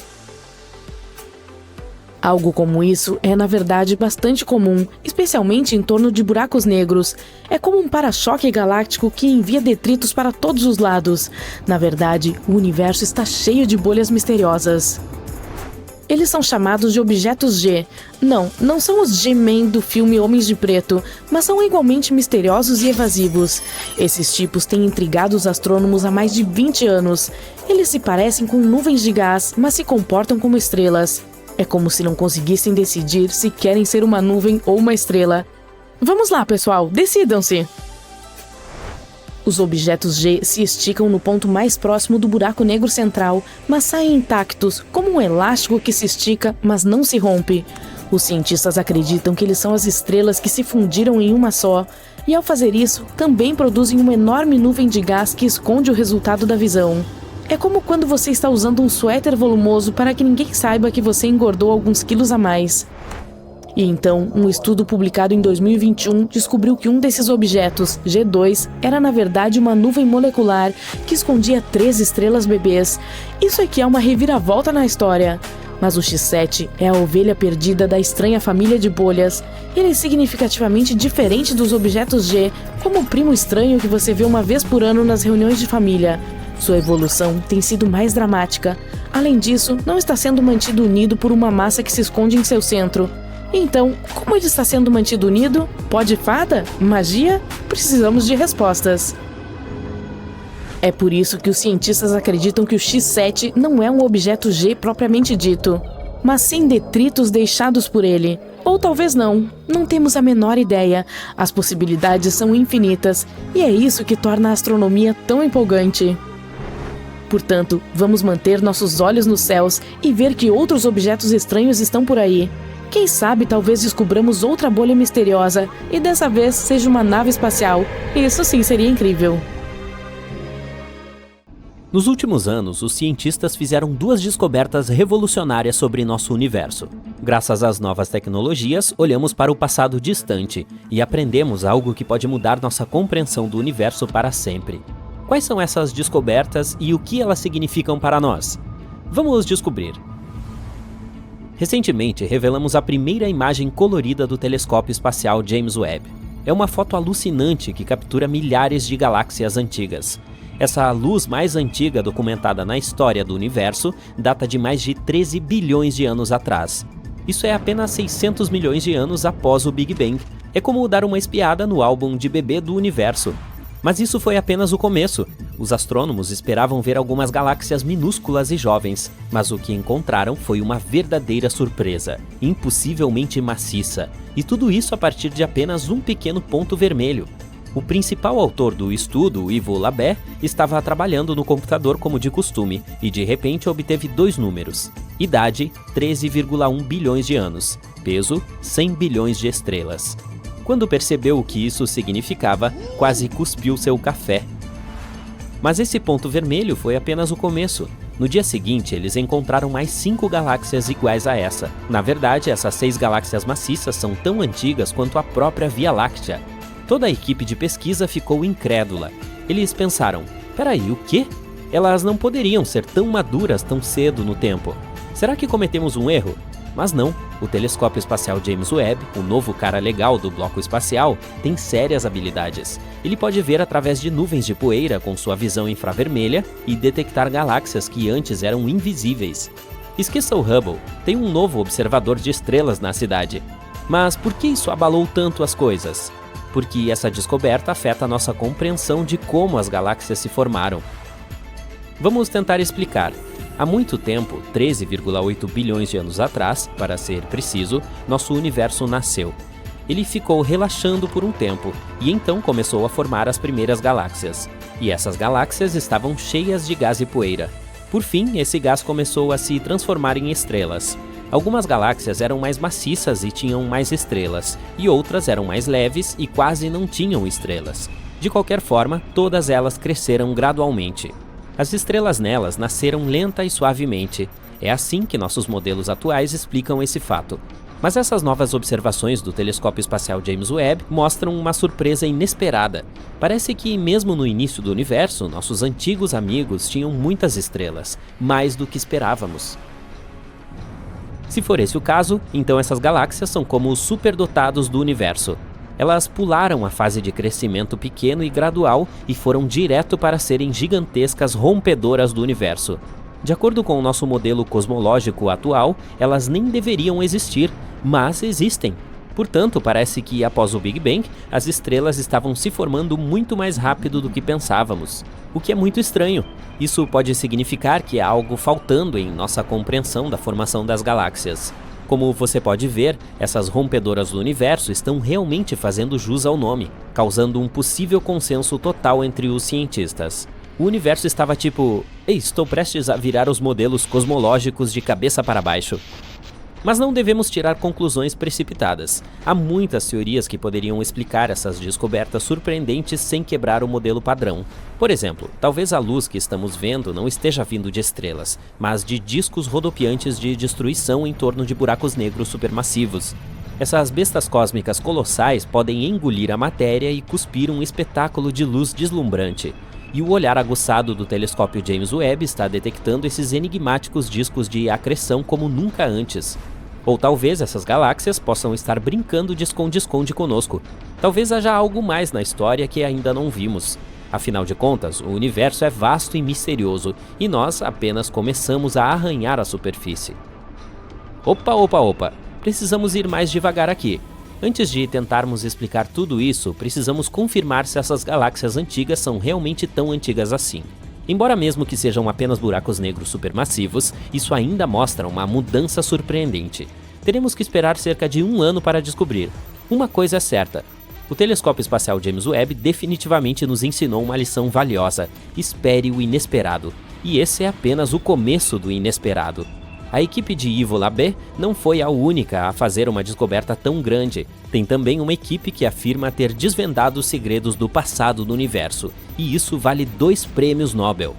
Algo como isso é, na verdade, bastante comum, especialmente em torno de buracos negros. É como um para-choque galáctico que envia detritos para todos os lados. Na verdade, o universo está cheio de bolhas misteriosas. Eles são chamados de objetos G. Não são os G-Men do filme Homens de Preto, mas são igualmente misteriosos e evasivos. Esses tipos têm intrigado os astrônomos há mais de 20 anos. Eles se parecem com nuvens de gás, mas se comportam como estrelas. É como se não conseguissem decidir se querem ser uma nuvem ou uma estrela. Vamos lá, pessoal, decidam-se! Os objetos G se esticam no ponto mais próximo do buraco negro central, mas saem intactos, como um elástico que se estica, mas não se rompe. Os cientistas acreditam que eles são as estrelas que se fundiram em uma só, e ao fazer isso, também produzem uma enorme nuvem de gás que esconde o resultado da visão. É como quando você está usando um suéter volumoso para que ninguém saiba que você engordou alguns quilos a mais. E então, um estudo publicado em 2021 descobriu que um desses objetos, G2, era na verdade uma nuvem molecular que escondia 3 estrelas bebês. Isso aqui é uma reviravolta na história. Mas o X7 é a ovelha perdida da estranha família de bolhas. Ele é significativamente diferente dos objetos G, como o primo estranho que você vê uma vez por ano nas reuniões de família. Sua evolução tem sido mais dramática. Além disso, não está sendo mantido unido por uma massa que se esconde em seu centro. Então, como ele está sendo mantido unido? Pó de fada? Magia? Precisamos de respostas. É por isso que os cientistas acreditam que o X7 não é um objeto G propriamente dito, mas sim detritos deixados por ele. Ou talvez não temos a menor ideia. As possibilidades são infinitas, e é isso que torna a astronomia tão empolgante. Portanto, vamos manter nossos olhos nos céus e ver que outros objetos estranhos estão por aí. Quem sabe talvez descobramos outra bolha misteriosa, e dessa vez seja uma nave espacial. Isso sim seria incrível. Nos últimos anos, os cientistas fizeram 2 descobertas revolucionárias sobre nosso universo. Graças às novas tecnologias, olhamos para o passado distante e aprendemos algo que pode mudar nossa compreensão do universo para sempre. Quais são essas descobertas e o que elas significam para nós? Vamos descobrir. Recentemente, revelamos a primeira imagem colorida do telescópio espacial James Webb. É uma foto alucinante que captura milhares de galáxias antigas. Essa luz mais antiga documentada na história do universo data de mais de 13 bilhões de anos atrás. Isso é apenas 600 milhões de anos após o Big Bang. É como dar uma espiada no álbum de bebê do universo. Mas isso foi apenas o começo. Os astrônomos esperavam ver algumas galáxias minúsculas e jovens, mas o que encontraram foi uma verdadeira surpresa, impossivelmente maciça, e tudo isso a partir de apenas um pequeno ponto vermelho. O principal autor do estudo, Ivo Labé, estava trabalhando no computador como de costume, e de repente obteve 2 números. Idade, 13,1 bilhões de anos. Peso, 100 bilhões de estrelas. Quando percebeu o que isso significava, quase cuspiu seu café. Mas esse ponto vermelho foi apenas o começo. No dia seguinte, eles encontraram mais 5 galáxias iguais a essa. Na verdade, essas 6 galáxias maciças são tão antigas quanto a própria Via Láctea. Toda a equipe de pesquisa ficou incrédula. Eles pensaram, peraí, o quê? Elas não poderiam ser tão maduras tão cedo no tempo. Será que cometemos um erro? Mas não, o telescópio espacial James Webb, o novo cara legal do bloco espacial, tem sérias habilidades. Ele pode ver através de nuvens de poeira com sua visão infravermelha e detectar galáxias que antes eram invisíveis. Esqueça o Hubble, tem um novo observador de estrelas na cidade. Mas por que isso abalou tanto as coisas? Porque essa descoberta afeta a nossa compreensão de como as galáxias se formaram. Vamos tentar explicar. Há muito tempo, 13,8 bilhões de anos atrás, para ser preciso, nosso universo nasceu. Ele ficou relaxando por um tempo, e então começou a formar as primeiras galáxias. E essas galáxias estavam cheias de gás e poeira. Por fim, esse gás começou a se transformar em estrelas. Algumas galáxias eram mais maciças e tinham mais estrelas, e outras eram mais leves e quase não tinham estrelas. De qualquer forma, todas elas cresceram gradualmente. As estrelas nelas nasceram lenta e suavemente. É assim que nossos modelos atuais explicam esse fato. Mas essas novas observações do telescópio espacial James Webb mostram uma surpresa inesperada. Parece que, mesmo no início do universo, nossos antigos amigos tinham muitas estrelas, mais do que esperávamos. Se for esse o caso, então essas galáxias são como os superdotados do universo. Elas pularam a fase de crescimento pequeno e gradual e foram direto para serem gigantescas rompedoras do universo. De acordo com o nosso modelo cosmológico atual, elas nem deveriam existir, mas existem. Portanto, parece que após o Big Bang, as estrelas estavam se formando muito mais rápido do que pensávamos, o que é muito estranho. Isso pode significar que há algo faltando em nossa compreensão da formação das galáxias. Como você pode ver, essas rompedoras do universo estão realmente fazendo jus ao nome, causando um possível consenso total entre os cientistas. O universo estava tipo, ei, estou prestes a virar os modelos cosmológicos de cabeça para baixo. Mas não devemos tirar conclusões precipitadas. Há muitas teorias que poderiam explicar essas descobertas surpreendentes sem quebrar o modelo padrão. Por exemplo, talvez a luz que estamos vendo não esteja vindo de estrelas, mas de discos rodopiantes de destruição em torno de buracos negros supermassivos. Essas bestas cósmicas colossais podem engolir a matéria e cuspir um espetáculo de luz deslumbrante. E o olhar aguçado do telescópio James Webb está detectando esses enigmáticos discos de acreção como nunca antes. Ou talvez essas galáxias possam estar brincando de esconde-esconde conosco. Talvez haja algo mais na história que ainda não vimos. Afinal de contas, o universo é vasto e misterioso, e nós apenas começamos a arranhar a superfície. Opa! Precisamos ir mais devagar aqui. Antes de tentarmos explicar tudo isso, precisamos confirmar se essas galáxias antigas são realmente tão antigas assim. Embora mesmo que sejam apenas buracos negros supermassivos, isso ainda mostra uma mudança surpreendente. Teremos que esperar cerca de 1 ano para descobrir. Uma coisa é certa: o telescópio espacial James Webb definitivamente nos ensinou uma lição valiosa. Espere o inesperado. E esse é apenas o começo do inesperado. A equipe de Ivo Labé não foi a única a fazer uma descoberta tão grande. Tem também uma equipe que afirma ter desvendado os segredos do passado do universo, e isso vale 2 prêmios Nobel.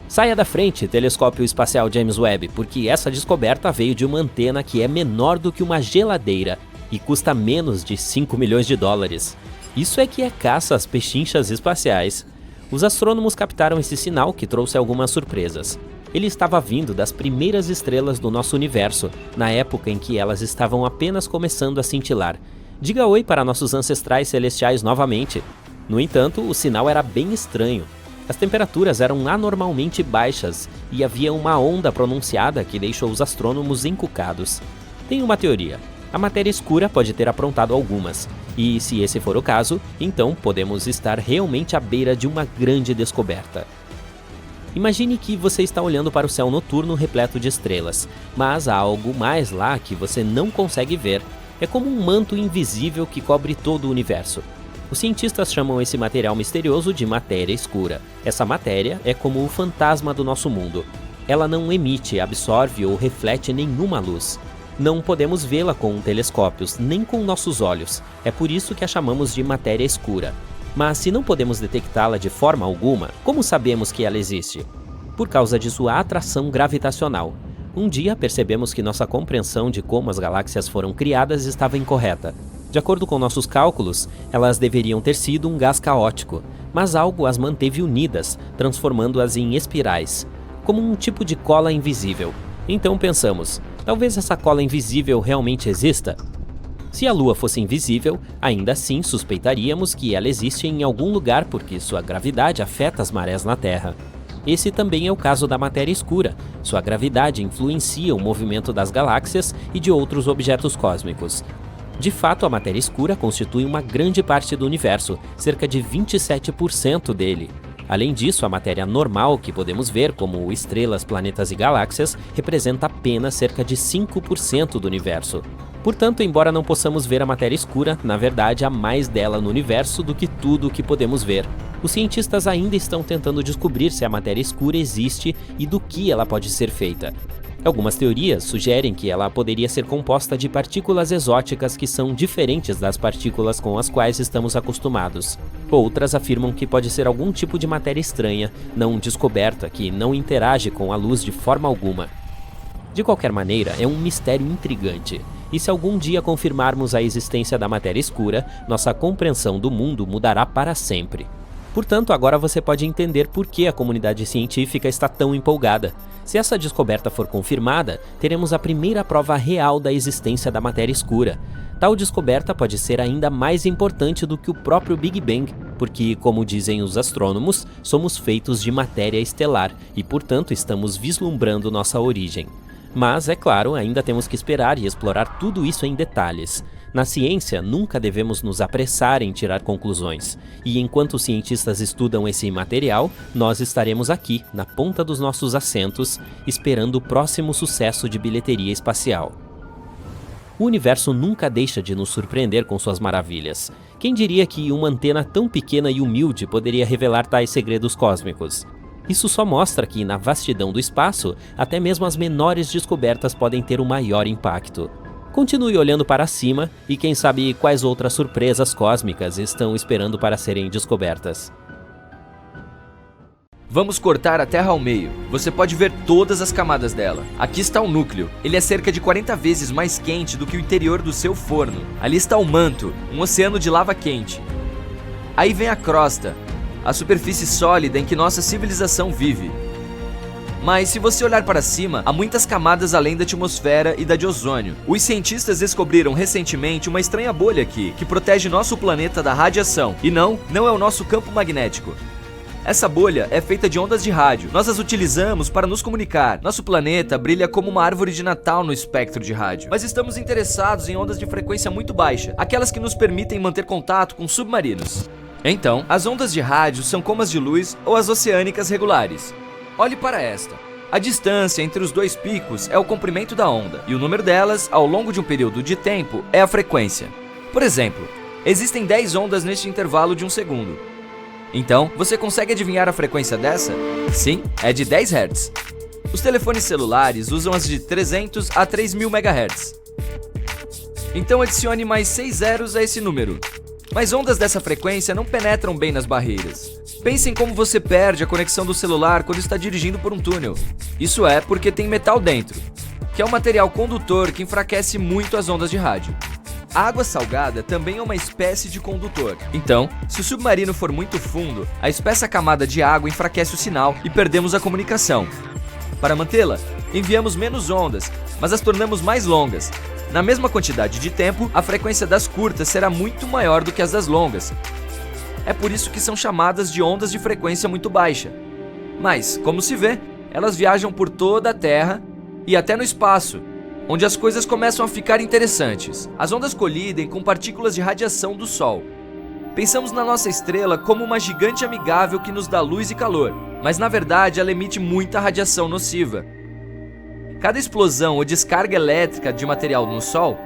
Saia da frente, telescópio espacial James Webb, porque essa descoberta veio de uma antena que é menor do que uma geladeira e custa menos de 5 milhões de dólares. Isso é que é caça às pechinchas espaciais. Os astrônomos captaram esse sinal que trouxe algumas surpresas. Ele estava vindo das primeiras estrelas do nosso universo, na época em que elas estavam apenas começando a cintilar. Diga oi para nossos ancestrais celestiais novamente. No entanto, o sinal era bem estranho. As temperaturas eram anormalmente baixas e havia uma onda pronunciada que deixou os astrônomos encucados. Tem uma teoria. A matéria escura pode ter aprontado algumas, e se esse for o caso, então podemos estar realmente à beira de uma grande descoberta. Imagine que você está olhando para o céu noturno repleto de estrelas, mas há algo mais lá que você não consegue ver. É como um manto invisível que cobre todo o universo. Os cientistas chamam esse material misterioso de matéria escura. Essa matéria é como o fantasma do nosso mundo. Ela não emite, absorve ou reflete nenhuma luz. Não podemos vê-la com telescópios, nem com nossos olhos. É por isso que a chamamos de matéria escura. Mas se não podemos detectá-la de forma alguma, como sabemos que ela existe? Por causa de sua atração gravitacional. Um dia percebemos que nossa compreensão de como as galáxias foram criadas estava incorreta. De acordo com nossos cálculos, elas deveriam ter sido um gás caótico, mas algo as manteve unidas, transformando-as em espirais, como um tipo de cola invisível. Então pensamos, talvez essa cola invisível realmente exista? Se a Lua fosse invisível, ainda assim suspeitaríamos que ela existe em algum lugar porque sua gravidade afeta as marés na Terra. Esse também é o caso da matéria escura. Sua gravidade influencia o movimento das galáxias e de outros objetos cósmicos. De fato, a matéria escura constitui uma grande parte do universo, cerca de 27% dele. Além disso, a matéria normal que podemos ver, como estrelas, planetas e galáxias, representa apenas cerca de 5% do universo. Portanto, embora não possamos ver a matéria escura, na verdade há mais dela no universo do que tudo o que podemos ver. Os cientistas ainda estão tentando descobrir se a matéria escura existe e do que ela pode ser feita. Algumas teorias sugerem que ela poderia ser composta de partículas exóticas que são diferentes das partículas com as quais estamos acostumados. Outras afirmam que pode ser algum tipo de matéria estranha, não descoberta, que não interage com a luz de forma alguma. De qualquer maneira, é um mistério intrigante. E se algum dia confirmarmos a existência da matéria escura, nossa compreensão do mundo mudará para sempre. Portanto, agora você pode entender por que a comunidade científica está tão empolgada. Se essa descoberta for confirmada, teremos a primeira prova real da existência da matéria escura. Tal descoberta pode ser ainda mais importante do que o próprio Big Bang, porque, como dizem os astrônomos, somos feitos de matéria estelar e, portanto, estamos vislumbrando nossa origem. Mas, é claro, ainda temos que esperar e explorar tudo isso em detalhes. Na ciência, nunca devemos nos apressar em tirar conclusões. E enquanto os cientistas estudam esse material, nós estaremos aqui, na ponta dos nossos assentos, esperando o próximo sucesso de bilheteria espacial. O universo nunca deixa de nos surpreender com suas maravilhas. Quem diria que uma antena tão pequena e humilde poderia revelar tais segredos cósmicos? Isso só mostra que, na vastidão do espaço, até mesmo as menores descobertas podem ter o maior impacto. Continue olhando para cima e quem sabe quais outras surpresas cósmicas estão esperando para serem descobertas. Vamos cortar a Terra ao meio. Você pode ver todas as camadas dela. Aqui está o núcleo. Ele é cerca de 40 vezes mais quente do que o interior do seu forno. Ali está o manto, um oceano de lava quente. Aí vem a crosta, a superfície sólida em que nossa civilização vive. Mas se você olhar para cima, há muitas camadas além da atmosfera e da de ozônio. Os cientistas descobriram recentemente uma estranha bolha aqui, que protege nosso planeta da radiação. E não é o nosso campo magnético. Essa bolha é feita de ondas de rádio. Nós as utilizamos para nos comunicar. Nosso planeta brilha como uma árvore de Natal no espectro de rádio. Mas estamos interessados em ondas de frequência muito baixa, aquelas que nos permitem manter contato com submarinos. Então, as ondas de rádio são como as de luz ou as oceânicas regulares. Olhe para esta. A distância entre os dois picos é o comprimento da onda, e o número delas, ao longo de um período de tempo, é a frequência. Por exemplo, existem 10 ondas neste intervalo de 1 segundo. Então, você consegue adivinhar a frequência dessa? Sim, é de 10 Hz. Os telefones celulares usam as de 300 a 3000 MHz. Então adicione mais 6 zeros a esse número. Mas ondas dessa frequência não penetram bem nas barreiras. Pense em como você perde a conexão do celular quando está dirigindo por um túnel. Isso é porque tem metal dentro, que é um material condutor que enfraquece muito as ondas de rádio. A água salgada também é uma espécie de condutor. Então, se o submarino for muito fundo, a espessa camada de água enfraquece o sinal e perdemos a comunicação. Para mantê-la, enviamos menos ondas, mas as tornamos mais longas. Na mesma quantidade de tempo, a frequência das curtas será muito maior do que as das longas. É por isso que são chamadas de ondas de frequência muito baixa. Mas, como se vê, elas viajam por toda a Terra e até no espaço, onde as coisas começam a ficar interessantes. As ondas colidem com partículas de radiação do Sol. Pensamos na nossa estrela como uma gigante amigável que nos dá luz e calor, mas na verdade ela emite muita radiação nociva. Cada explosão ou descarga elétrica de material no Sol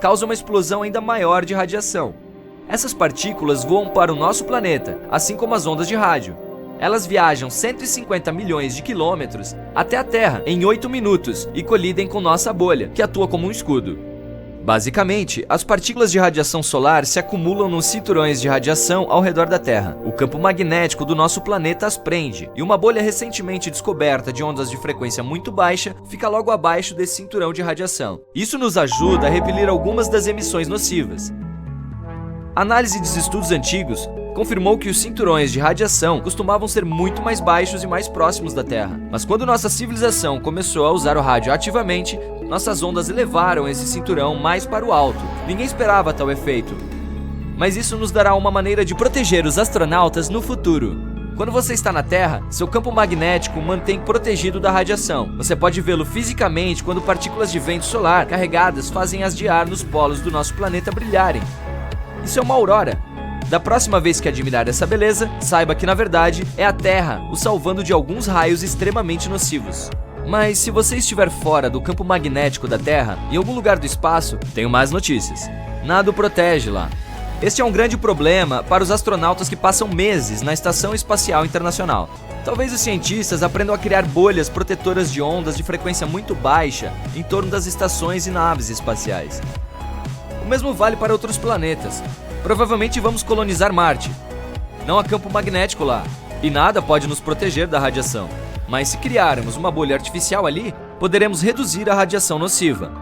causa uma explosão ainda maior de radiação. Essas partículas voam para o nosso planeta, assim como as ondas de rádio. Elas viajam 150 milhões de quilômetros até a Terra em 8 minutos e colidem com nossa bolha, que atua como um escudo. Basicamente, as partículas de radiação solar se acumulam nos cinturões de radiação ao redor da Terra. O campo magnético do nosso planeta as prende, e uma bolha recentemente descoberta de ondas de frequência muito baixa fica logo abaixo desse cinturão de radiação. Isso nos ajuda a repelir algumas das emissões nocivas. A análise dos estudos antigos confirmou que os cinturões de radiação costumavam ser muito mais baixos e mais próximos da Terra. Mas quando nossa civilização começou a usar o rádio ativamente, nossas ondas elevaram esse cinturão mais para o alto. Ninguém esperava tal efeito. Mas isso nos dará uma maneira de proteger os astronautas no futuro. Quando você está na Terra, seu campo magnético mantém protegido da radiação. Você pode vê-lo fisicamente quando partículas de vento solar carregadas fazem as de ar nos polos do nosso planeta brilharem. Isso é uma aurora. Da próxima vez que admirar essa beleza, saiba que na verdade é a Terra o salvando de alguns raios extremamente nocivos. Mas se você estiver fora do campo magnético da Terra, em algum lugar do espaço, tenho más notícias. Nada o protege lá. Este é um grande problema para os astronautas que passam meses na Estação Espacial Internacional. Talvez os cientistas aprendam a criar bolhas protetoras de ondas de frequência muito baixa em torno das estações e naves espaciais. O mesmo vale para outros planetas. Provavelmente vamos colonizar Marte. Não há campo magnético lá, e nada pode nos proteger da radiação. Mas se criarmos uma bolha artificial ali, poderemos reduzir a radiação nociva.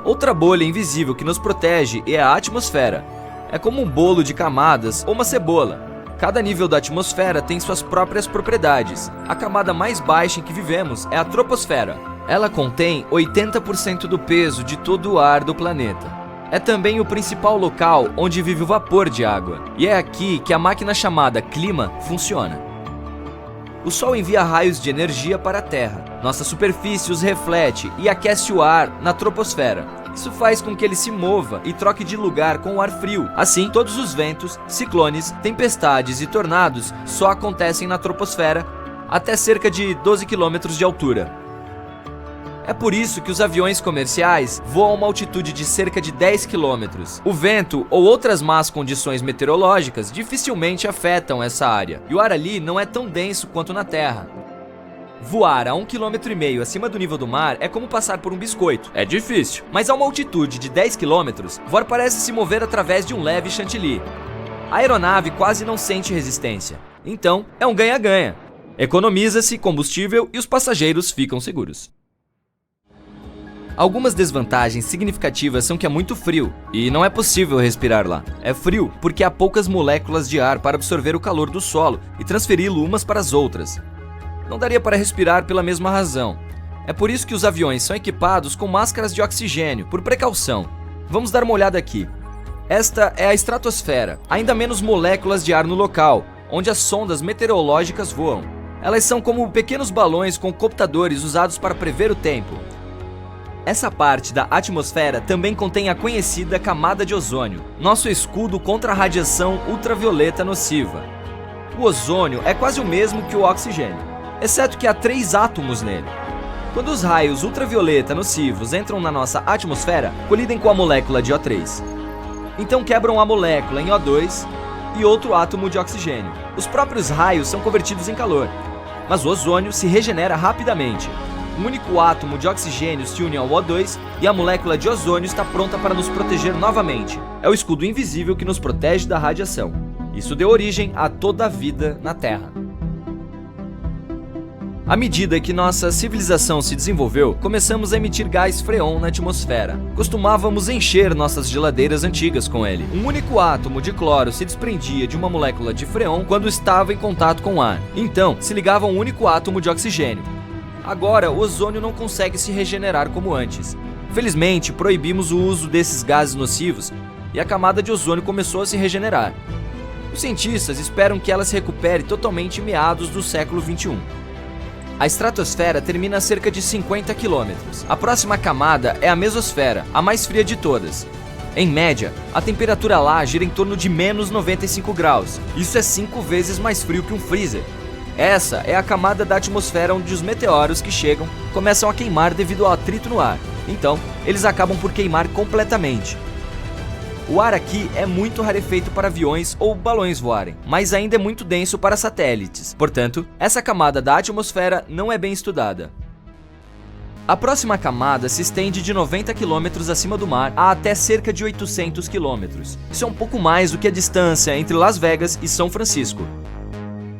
Outra bolha invisível que nos protege é a atmosfera. É como um bolo de camadas ou uma cebola. Cada nível da atmosfera tem suas próprias propriedades. A camada mais baixa em que vivemos é a troposfera. Ela contém 80% do peso de todo o ar do planeta. É também o principal local onde vive o vapor de água. E é aqui que a máquina chamada clima funciona. O Sol envia raios de energia para a Terra. Nossa superfície os reflete e aquece o ar na troposfera. Isso faz com que ele se mova e troque de lugar com o ar frio. Assim, todos os ventos, ciclones, tempestades e tornados só acontecem na troposfera até cerca de 12 km de altura. É por isso que os aviões comerciais voam a uma altitude de cerca de 10 km. O vento ou outras más condições meteorológicas dificilmente afetam essa área, e o ar ali não é tão denso quanto na Terra. Voar a 1,5 km acima do nível do mar é como passar por um biscoito. É difícil, mas a uma altitude de 10 km, voar parece se mover através de um leve chantilly. A aeronave quase não sente resistência. Então, é um ganha-ganha. Economiza-se combustível e os passageiros ficam seguros. Algumas desvantagens significativas são que é muito frio e não é possível respirar lá. É frio porque há poucas moléculas de ar para absorver o calor do solo e transferi-lo umas para as outras. Não daria para respirar pela mesma razão. É por isso que os aviões são equipados com máscaras de oxigênio, por precaução. Vamos dar uma olhada aqui. Esta é a estratosfera, ainda menos moléculas de ar no local, onde as sondas meteorológicas voam. Elas são como pequenos balões com computadores usados para prever o tempo. Essa parte da atmosfera também contém a conhecida camada de ozônio, nosso escudo contra a radiação ultravioleta nociva. O ozônio é quase o mesmo que o oxigênio, exceto que há 3 átomos nele. Quando os raios ultravioleta nocivos entram na nossa atmosfera, colidem com a molécula de O3. Então quebram a molécula em O2 e outro átomo de oxigênio. Os próprios raios são convertidos em calor, mas o ozônio se regenera rapidamente. Um único átomo de oxigênio se une ao O2 e a molécula de ozônio está pronta para nos proteger novamente. É o escudo invisível que nos protege da radiação. Isso deu origem a toda a vida na Terra. À medida que nossa civilização se desenvolveu, começamos a emitir gás freon na atmosfera. Costumávamos encher nossas geladeiras antigas com ele. Um único átomo de cloro se desprendia de uma molécula de freon quando estava em contato com o ar. Então, se ligava um único átomo de oxigênio. Agora, o ozônio não consegue se regenerar como antes. Felizmente, proibimos o uso desses gases nocivos e a camada de ozônio começou a se regenerar. Os cientistas esperam que ela se recupere totalmente em meados do século XXI. A estratosfera termina a cerca de 50 km. A próxima camada é a mesosfera, a mais fria de todas. Em média, a temperatura lá gira em torno de menos 95 graus. Isso é 5 vezes mais frio que um freezer. Essa é a camada da atmosfera onde os meteoros que chegam começam a queimar devido ao atrito no ar. Então, eles acabam por queimar completamente. O ar aqui é muito rarefeito para aviões ou balões voarem, mas ainda é muito denso para satélites. Portanto, essa camada da atmosfera não é bem estudada. A próxima camada se estende de 90 km acima do mar a até cerca de 800 km. Isso é um pouco mais do que a distância entre Las Vegas e São Francisco.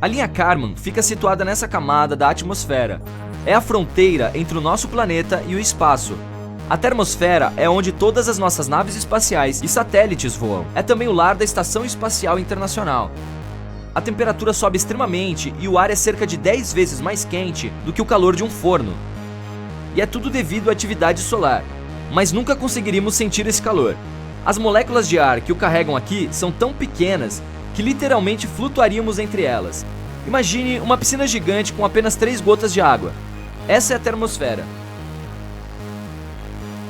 A linha Kármán fica situada nessa camada da atmosfera. É a fronteira entre o nosso planeta e o espaço. A termosfera é onde todas as nossas naves espaciais e satélites voam. É também o lar da Estação Espacial Internacional. A temperatura sobe extremamente e o ar é cerca de 10 vezes mais quente do que o calor de um forno. E é tudo devido à atividade solar. Mas nunca conseguiríamos sentir esse calor. As moléculas de ar que o carregam aqui são tão pequenas que literalmente flutuaríamos entre elas. Imagine uma piscina gigante com apenas 3 gotas de água. Essa é a termosfera.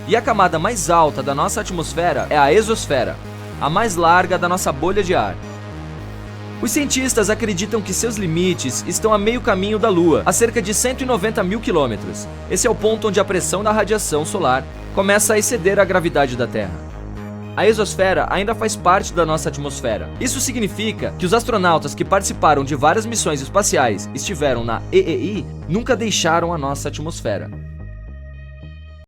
E a camada mais alta da nossa atmosfera é a exosfera. a mais larga da nossa bolha de ar. Os cientistas acreditam que seus limites estão a meio caminho da Lua, a cerca de 190 mil quilômetros. Esse é o ponto onde a pressão da radiação solar começa a exceder a gravidade da Terra. A exosfera ainda faz parte da nossa atmosfera. Isso significa que os astronautas que participaram de várias missões espaciais estiveram na EEI nunca deixaram a nossa atmosfera.